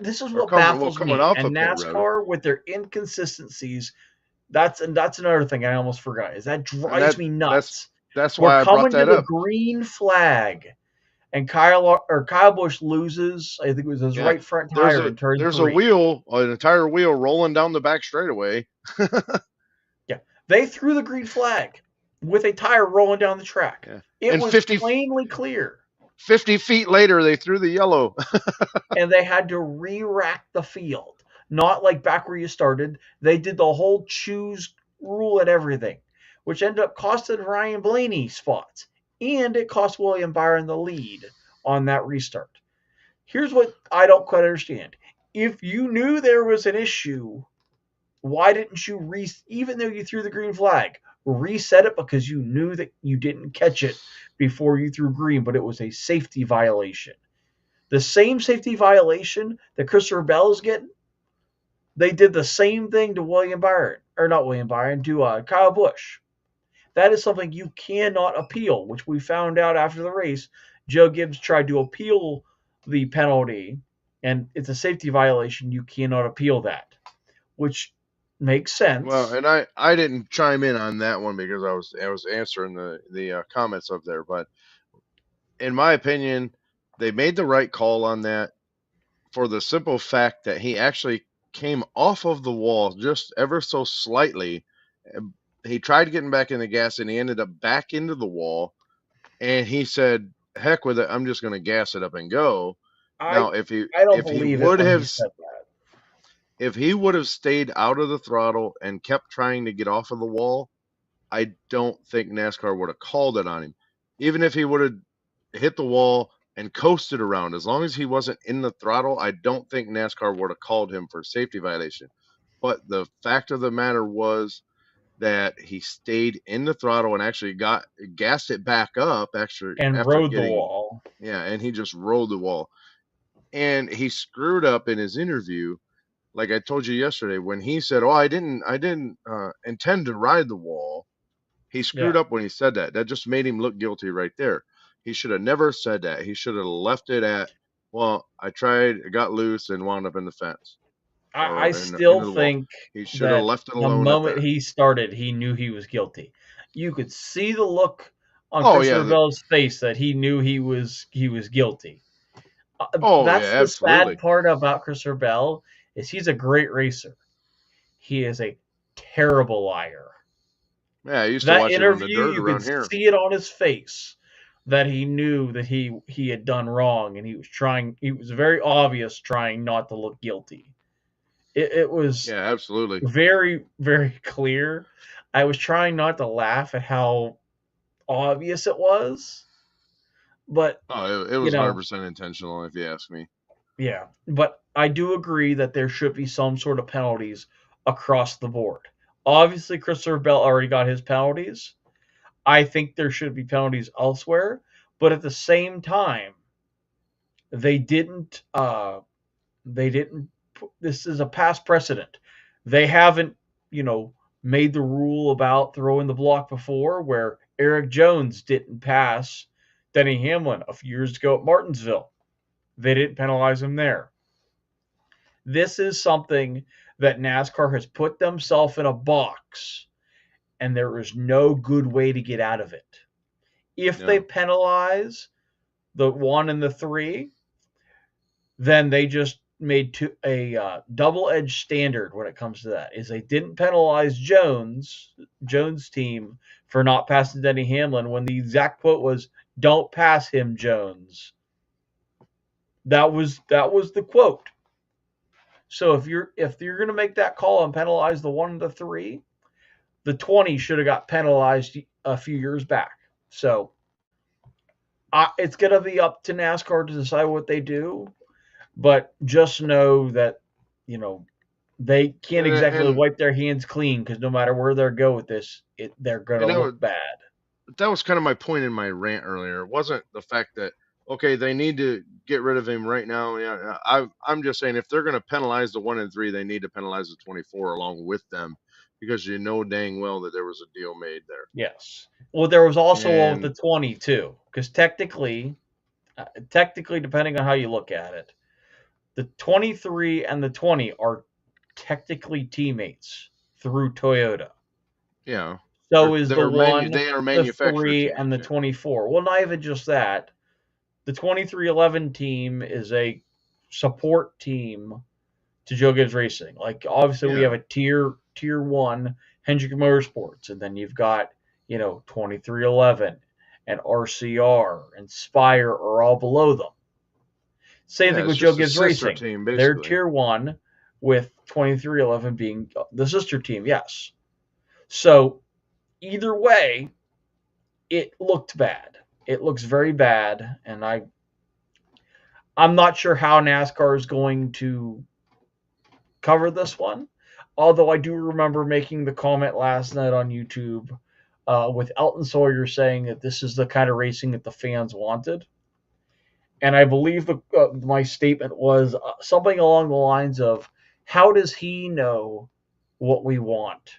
This is Or what baffles coming me. off And of pit road. NASCAR with their inconsistencies, that's another thing I almost forgot. Is that drives me nuts. That's We're why I brought coming to that the up. green flag, and Kyle Busch loses. I think it was his right front tire in turn There's 3. an entire wheel rolling down the back straightaway. Yeah, they threw the green flag with a tire rolling down the track. Yeah. It And was 50 plainly clear. 50 feet later, they threw the yellow. And they had to re-rack the field. Not like back where you started. They did the whole choose rule and everything, which ended up costing Ryan Blaney spots. And it cost William Byron the lead on that restart. Here's what I don't quite understand. If you knew there was an issue, why didn't you even though you threw the green flag, reset it because you knew that you didn't catch it before you threw green, but it was a safety violation. The same safety violation that Christopher Bell is getting, they did the same thing to William Byron, or not William Byron, to Kyle Busch. That is something you cannot appeal, which we found out after the race. Joe Gibbs tried to appeal the penalty, and it's a safety violation. You cannot appeal that, which makes sense. Well, and I didn't chime in on that one because I was answering the comments up there, but in my opinion, they made the right call on that for the simple fact that he actually came off of the wall just ever so slightly. He tried getting back in the gas and he ended up back into the wall. And he said, "Heck with it! I'm just going to gas it up and go." Now, I don't if he believe it would when he have said that. if he would have stayed out of the throttle and kept trying to get off of the wall, I don't think NASCAR would have called it on him. Even if he would have hit the wall and coasted around, as long as he wasn't in the throttle, I don't think NASCAR would have called him for a safety violation. But the fact of the matter was that he stayed in the throttle and actually gassed it back up And after rode the getting, wall. yeah, and he just rolled the wall. And he screwed up in his interview, like I told you yesterday, when he said, "Oh, I didn't intend to ride the wall." He screwed Yeah. up when he said that. That just made him look guilty right there. He should have never said that. He should have left it at, "Well, I tried, it got loose, and wound up in the fence I or still into the wall." think He should have that left it the alone at moment there. he started, he knew he was guilty. You could see the look on Oh Christopher yeah. Bell's face that he knew he was guilty. Oh yeah, That's the sad absolutely. part about Christopher Bell is he's a great racer. He is a terrible liar. Yeah, I used to That watch him on the interview, dirt you could around here. see it on his face that he knew that he had done wrong, and he was very obvious trying not to look guilty. It was Yeah, absolutely. very, very clear. I was trying not to laugh at how obvious it was, but Oh, it you was know, 100% intentional, if you ask me. yeah. But I do agree that there should be some sort of penalties across the board. Obviously, Christopher Bell already got his penalties. I think there should be penalties elsewhere, but at the same time, they didn't. They didn't. This is a past precedent. They haven't, made the rule about throwing the block before, where Eric Jones didn't pass Denny Hamlin a few years ago at Martinsville. They didn't penalize him there. This is something that NASCAR has put themselves in a box, and there is no good way to get out of it. If they Yeah. penalize the 1 and the 3, then they just made a double-edged standard when it comes to that. Is they didn't penalize Jones' team for not passing Denny Hamlin when the exact quote was, "Don't pass him, Jones." That was the quote. So if you're going to make that call and penalize the 1 and the 3, the 20 should have got penalized a few years back. So It's going to be up to NASCAR to decide what they do, but just know that, you know, they can't exactly and wipe their hands clean because no matter where they go with this, they're going to and look bad. that was kind of my point in my rant earlier. It wasn't the fact that okay, they need to get rid of him right now. Yeah, I'm just saying if they're going to penalize the 1 and 3, they need to penalize the 24 along with them because you know dang well that there was a deal made there. Yes. Well, there was also one with And the 20 too, because technically, depending on how you look at it, the 23 and the 20 are technically teammates through Toyota. yeah, So is the they are the manufacturer 3, and teammates. the Yeah, 24. Well, not even just that. The 2311 team is a support team to Joe Gibbs Racing. Like obviously we yeah, have a tier one Hendrick Motorsports, and then you've got 2311 and RCR and Spire are all below them. Same yeah. thing It's with Joe just a Gibbs sister Racing. team They're basically. tier one with 2311 being the sister team. Yes. So either way, it looked bad. It looks very bad, and I'm not sure how NASCAR is going to cover this one. Although I do remember making the comment last night on YouTube with Elton Sawyer saying that this is the kind of racing that the fans wanted. And I believe my statement was something along the lines of, "How does he know what we want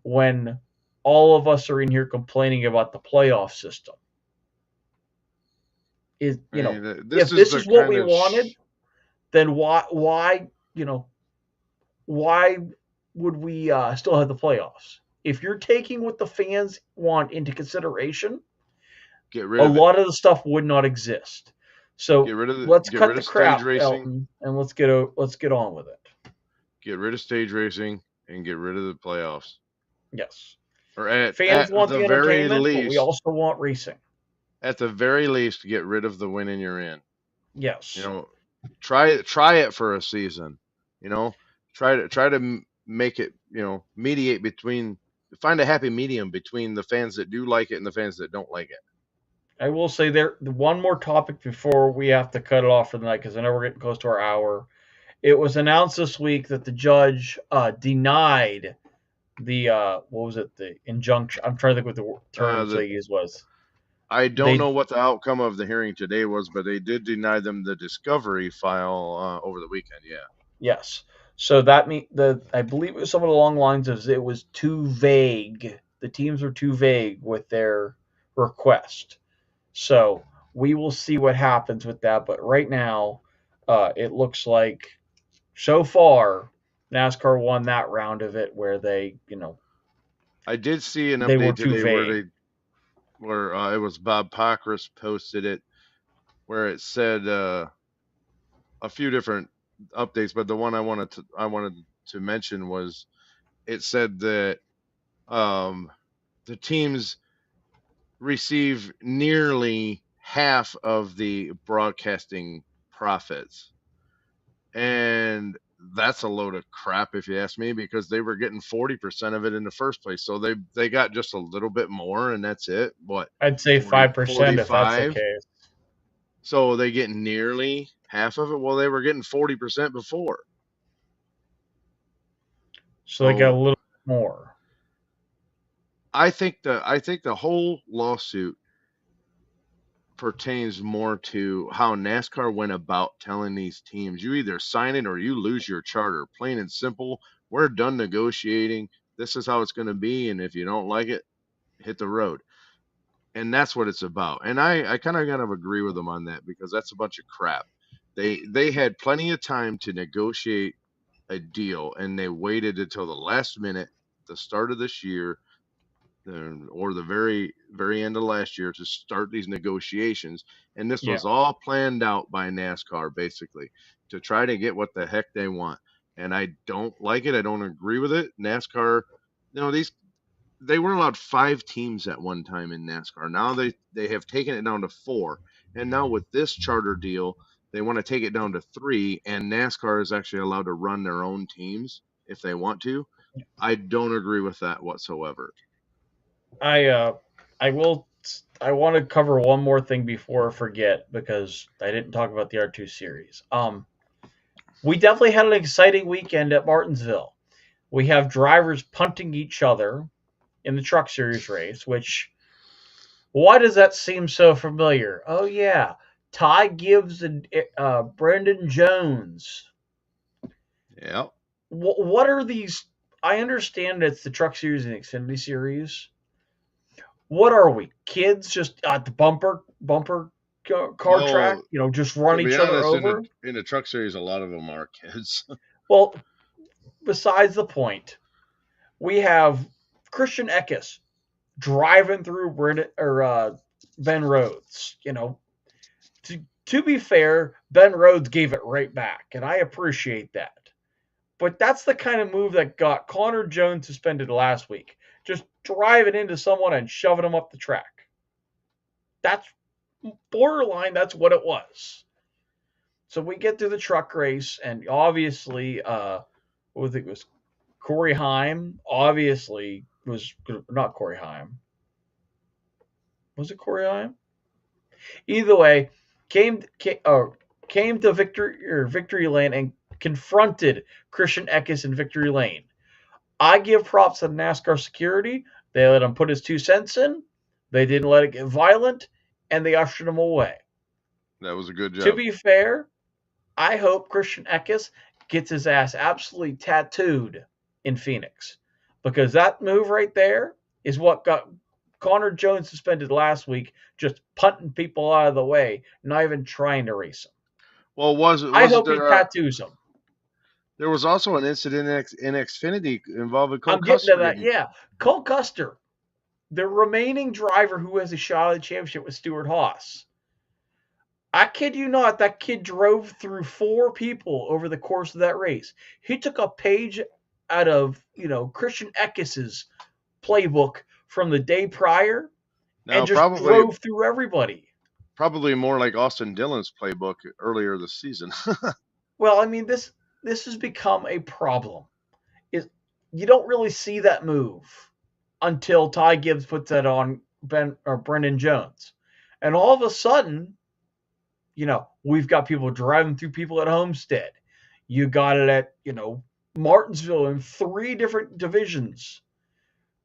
when all of us are in here complaining about the playoff system?" Is I mean, this if is this the is what kind we of wanted, then why would we still have the playoffs? If you're taking what the fans want into consideration, get a rid of it. lot of the stuff would not exist. So let's Get cut rid the of stage crap, racing. Elton, and let's get on with it. Get rid of stage racing and get rid of the playoffs. Yes, Or fans want the very entertainment, but we least, also want racing. at the very least, get rid of the win and you're in. You Yes, know, try it for a season. You know, try to make it. You know, mediate between, find a happy medium between the fans that do like it and the fans that don't like it. I will say there one more topic before we have to cut it off for the night because I know we're getting close to our hour. It was announced this week that the judge denied the what was it, the injunction. I'm trying to think what the terms The they used was. I don't They know what the outcome of the hearing today was, but they did deny them the discovery file over the weekend. Yeah. Yes. So that I believe it was somewhat along the lines of it was too vague. The teams were too vague with their request. So we will see what happens with that. But right now, it looks like so far NASCAR won that round of it where I did see an they were update too today where vague. it was Bob Pockrass posted it where it said a few different updates, but the one I wanted to mention was it said that um, the teams receive nearly half of the broadcasting profits, and that's a load of crap if you ask me, because they were getting 40% of it in the first place, so they got just a little bit more, and that's it. What, I'd say 40 5% if that's the 45? case. So they get nearly half of it. Well, they were getting 40% before. So they got a So little bit more. I think the whole lawsuit pertains more to how NASCAR went about telling these teams, you either sign it or you lose your charter. Plain and simple. We're done negotiating. This is how it's going to be, and if you don't like it, hit the road. And that's what it's about. And I kind of agree with them on that, because that's a bunch of crap. They had plenty of time to negotiate a deal, and they waited until the last minute, the start of this year, or the very end of last year, to start these negotiations. And this Yeah. was all planned out by NASCAR basically to try to get what the heck they want. And I don't like it. I don't agree with it. NASCAR, these, they were allowed 5 teams at one time in NASCAR. Now they have taken it down to 4. And now with this charter deal, they want to take it down to 3, and NASCAR is actually allowed to run their own teams if they want to. I don't agree with that whatsoever. I uh I will I want to cover one more thing before I forget because I didn't talk about the R2 series. We definitely had an exciting weekend at Martinsville. We have drivers punting each other in the Truck Series race, which why does that seem so familiar? Oh yeah, Ty Gibbs and Brendan Jones. Yeah. What are these? I understand it's the Truck Series and Xfinity Series. What are we, kids? Just at the bumper car track? Well, Just to run be each other honest, in over? the truck series, a lot of them are kids. Well, besides the point, we have Christian Eckes driving through Ben Rhodes. To be fair, Ben Rhodes gave it right back, and I appreciate that. But that's the kind of move that got Connor Jones suspended last week. Just driving into someone and shoving them up the track. That's borderline, that's what it was. So we get through the truck race, and obviously, it was Corey Heim. Obviously, was not Corey Heim. Was it Corey Heim? Either way, came to victory lane and confronted Christian Eckes in victory lane. I give props to NASCAR security. They let him put his 2 cents in. They didn't let it get violent, and they ushered him away. That was a good To job. be fair, I hope Christian Eckes gets his ass absolutely tattooed in Phoenix, because that move right there is what got Connor Jones suspended last week, just punting people out of the way, not even trying to race him. Well, I wasn't hope he there? tattoos him. There was also an incident in Xfinity involving Cole I'm getting to Custer that. getting. Yeah. Cole Custer, the remaining driver who has a shot at the championship, was Stuart Haas. I kid you not, that kid drove through 4 people over the course of that race. He took a page out of, Christian Eckes's playbook from the day prior and Now, just drove through everybody. probably more like Austin Dillon's playbook earlier this season. Well, I mean, this has become a problem. Is You don't really see that move until Ty Gibbs puts that on Brendan Jones. And all of a sudden, we've got people driving through people at Homestead. You got it at, Martinsville in 3 different divisions.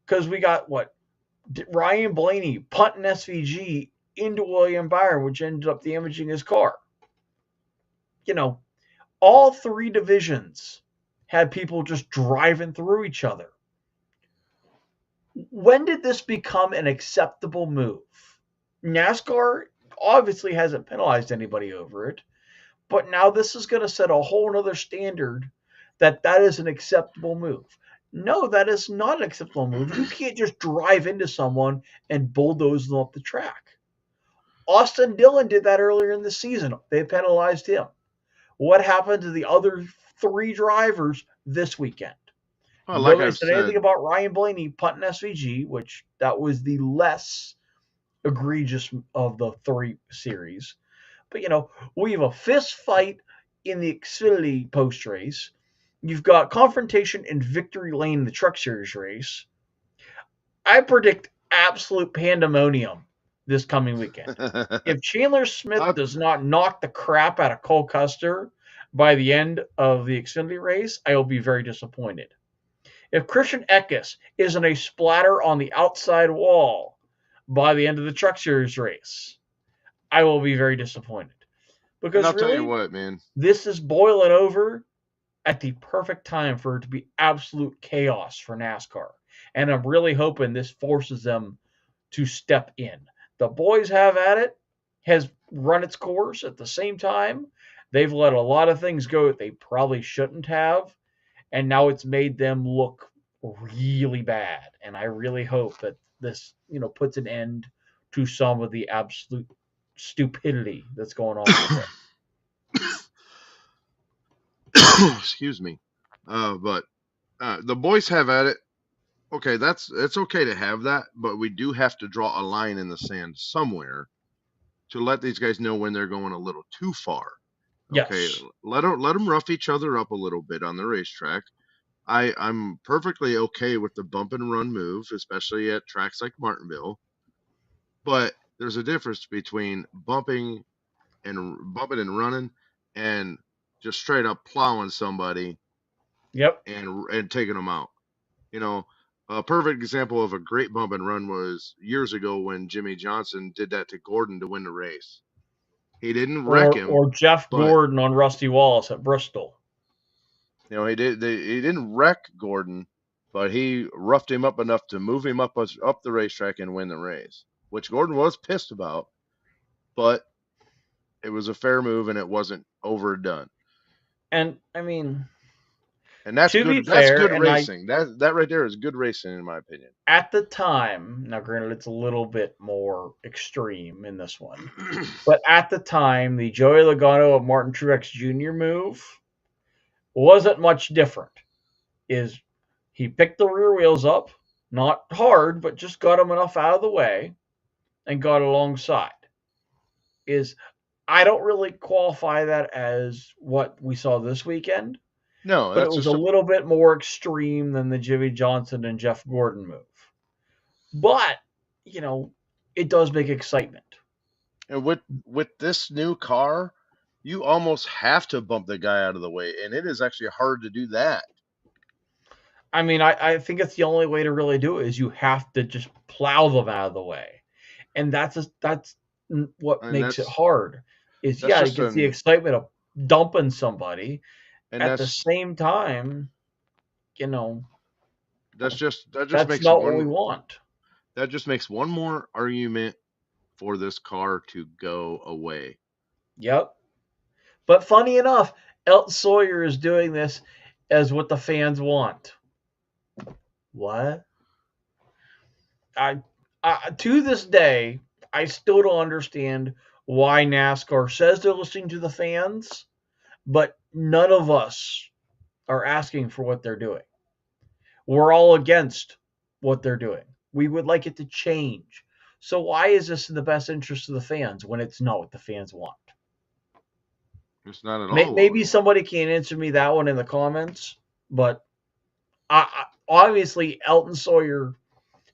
Because we got Ryan Blaney punting SVG into William Byron, which ended up damaging his car. All 3 divisions had people just driving through each other. When did this become an acceptable move? NASCAR obviously hasn't penalized anybody over it, but now this is going to set a whole other standard that is an acceptable move. No, that is not an acceptable move. You can't just drive into someone and bulldoze them up the track. Austin Dillon did that earlier in the season. They penalized him. What happened to the other 3 drivers this weekend? Well, like Nobody I've said anything said, about Ryan Blaney punting SVG, which that was the less egregious of the 3 series. But we have a fist fight in the Xfinity post race. You've got confrontation in victory lane in the Truck Series race. I predict absolute pandemonium this coming weekend. If Chandler Smith I, does not knock the crap out of Cole Custer by the end of the Xfinity race, I will be very disappointed. If Christian Eckes isn't a splatter on the outside wall by the end of the Truck Series race, I will be very disappointed. and Because I'll tell you really, what, man. this is boiling over at the perfect time for it to be absolute chaos for NASCAR. And I'm really hoping this forces them to step in. The boys have at it, has run its course. At the same time, they've let a lot of things go that they probably shouldn't have. And now it's made them look really bad. And I really hope that this, puts an end to some of the absolute stupidity that's going on out there. Excuse me. But the boys have at it. Okay, it's okay to have that, but we do have to draw a line in the sand somewhere to let these guys know when they're going a little too far. Okay, Yes. let them rough each other up a little bit on the racetrack. I'm perfectly okay with the bump and run move, especially at tracks like Martinville. But there's a difference between bumping and running and just straight up plowing somebody Yep. and taking them out. You know, a perfect example of a great bump and run was years ago when Jimmy Johnson did that to Gordon to win the race. He didn't wreck him, Or Jeff but Gordon on Rusty Wallace at Bristol. he didn't wreck Gordon, but he roughed him up enough to move him up the racetrack and win the race, which Gordon was pissed about, but it was a fair move and it wasn't overdone. And I mean, And that's to be good. That's fair, good and racing. That right there is good racing, in my opinion. at the time, now granted, it's a little bit more extreme in this one, but at the time, the Joey Logano of Martin Truex Jr. move wasn't much different. Is he picked the rear wheels up, not hard, but just got them enough out of the way and got alongside. Is I don't really qualify that as what we saw this weekend, No, but it that's was just a little bit more extreme than the Jimmy Johnson and Jeff Gordon move. But, you know, it does make excitement. and with this new car, you almost have to bump the guy out of the way, and it is actually hard to do that. I mean, I think it's the only way to really do it is you have to just plow them out of the way. And that's what And makes it hard. Is that's yeah, it just gets the an excitement of dumping somebody. and At the same time, you know, that just that's makes not what we want. that just makes one more argument for this car to go away. Yep. But funny enough, Elton Sawyer is doing this as what the fans want. What? I to this day, I still don't understand why NASCAR says they're listening to the fans, but none of us are asking for what they're doing. We're all against what they're doing. We would like it to change. So why is this in the best interest of the fans when it's not what the fans want? It's not at all. Maybe somebody can answer me that one in the comments, but obviously Elton Sawyer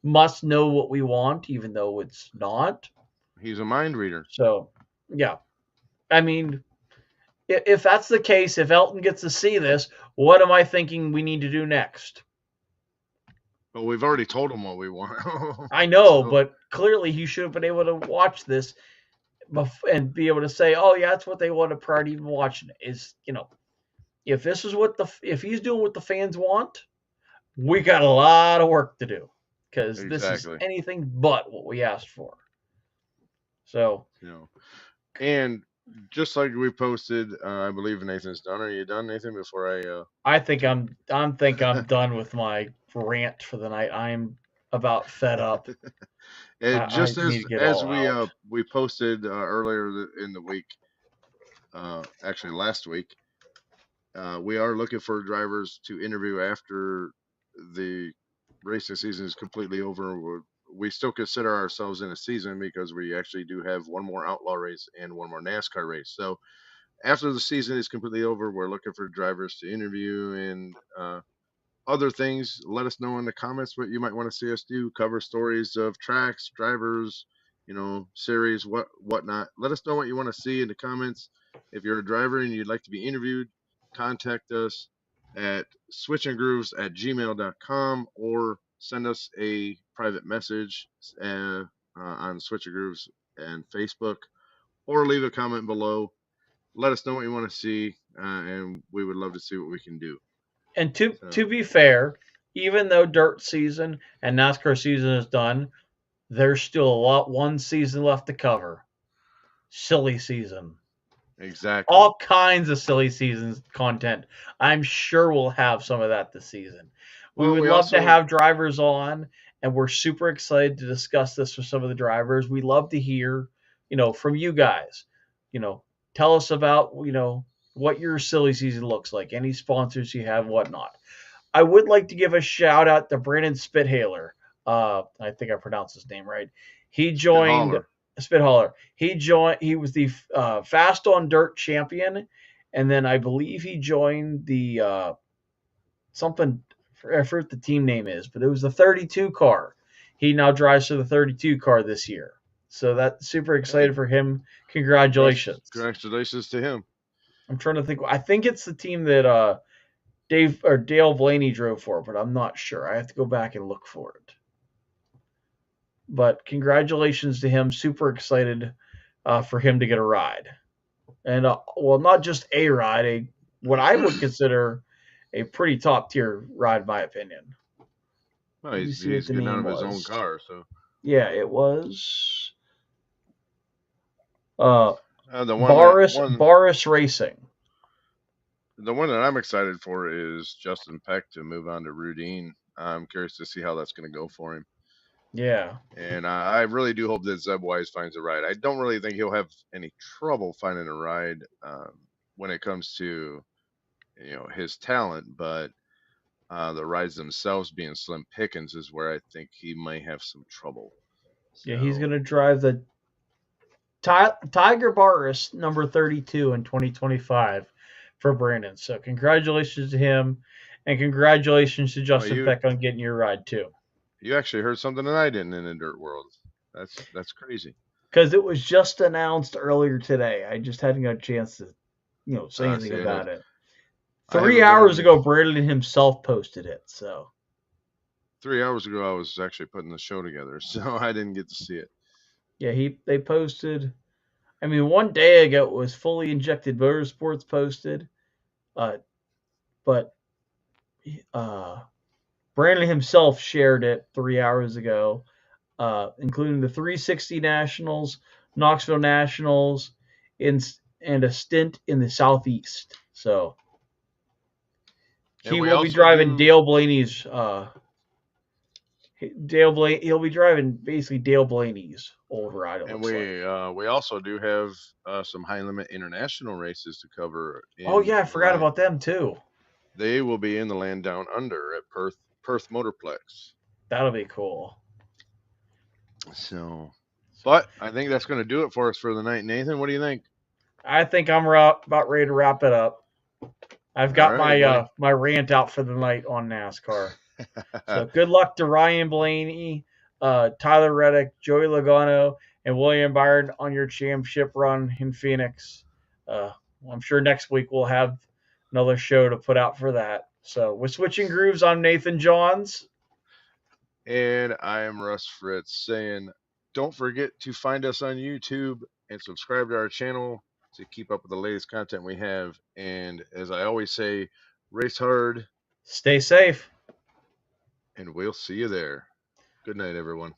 must know what we want, even though it's not. He's a mind reader. So, yeah. I mean, if that's the case, if Elton gets to see this, what am I thinking we need to do next? But we've already told him what we want. I know, but clearly he should have been able to watch this and be able to say, "Oh, yeah, that's what they wanted prior to even watching it." Is if this is if he's doing what the fans want, we got a lot of work to do because this is anything but what we asked for. So, and just like we posted, I believe Nathan's done. Are you done, Nathan? Before I think I'm done with my rant for the night. I'm about fed up. Just as we posted earlier in the week, actually last week, we are looking for drivers to interview after the racing season is completely over. We still consider ourselves in a season because we actually do have one more outlaw race and one more NASCAR race. So after the season is completely over, we're looking for drivers to interview and other things. Let us know in the comments what you might want to see us do. Cover stories of tracks, drivers, series, whatnot. Let us know what you want to see in the comments. If you're a driver and you'd like to be interviewed, contact us at switchandgrooves@gmail.com or send us a private message on Switch and Grooves and Facebook, or leave a comment below. Let us know what you want to see, and we would love to see what we can do. And to be fair, even though dirt season and NASCAR season is done, there's still one season left to cover. Silly season. Exactly. All kinds of silly seasons content. I'm sure we'll have some of that this season. We would love to have drivers on, and we're super excited to discuss this with some of the drivers. We love to hear, from you guys. Tell us about, what your silly season looks like, any sponsors you have, whatnot. I would like to give a shout out to Brandon Spithaler. I think I pronounced his name right. He joined Spithaler. He was the Fast on Dirt champion, and then I believe he joined the something. I forget what the team name is, but it was the 32 car. He now drives for the 32 car this year. So that's super excited for him. Congratulations. Congratulations to him. I'm trying to think. I think it's the team that Dale Blaney drove for, but I'm not sure. I have to go back and look for it. But congratulations to him. Super excited for him to get a ride. And well, not just a ride, what I would consider a pretty top tier ride, in my opinion. Well, Let me he's see what the getting out name of his own was. car, so Yeah, it was the one Boris Racing. the one that I'm excited for is Justin Peck to move on to Rudine. I'm curious to see how that's going to go for him. Yeah. And I really do hope that Zeb Wise finds a ride. I don't really think he'll have any trouble finding a ride when it comes to his talent, but the rides themselves being slim pickings is where I think he might have some trouble. Yeah, he's So, going to drive the Tiger Boris number 32 in 2025 for Brandon. So congratulations to him, and congratulations to Justin Peck on getting your ride too. You actually heard something that I didn't in the dirt world. That's crazy. Because it was just announced earlier today. I just hadn't got a chance to, say anything about it. 3 hours ago, Brandon himself posted it. So 3 hours ago, I was actually putting the show together, so I didn't get to see it. Yeah, they posted. I mean, 1 day ago it was Fully Injected Motorsports posted, but Brandon himself shared it 3 hours ago, including the 360 Nationals, Knoxville Nationals, and a stint in the Southeast. So he will be driving Dale Blaney's. He'll be driving basically Dale Blaney's old ride. And we also do have some high limit international races to cover. Oh yeah, I forgot about them too. They will be in the land down under at Perth Motorplex. That'll be cool. So, but I think that's going to do it for us for the night. Nathan, what do you think? I think I'm about ready to wrap it up. I've got my rant out for the night on NASCAR. So good luck to Ryan Blaney, Tyler Reddick, Joey Logano, and William Byron on your championship run in Phoenix. I'm sure next week we'll have another show to put out for that. So with Switching Grooves, I'm Nathan Johns. And I am Russ Fritz saying, don't forget to find us on YouTube and subscribe to our channel to keep up with the latest content we have. And as I always say, race hard. Stay safe. And we'll see you there. Good night, everyone.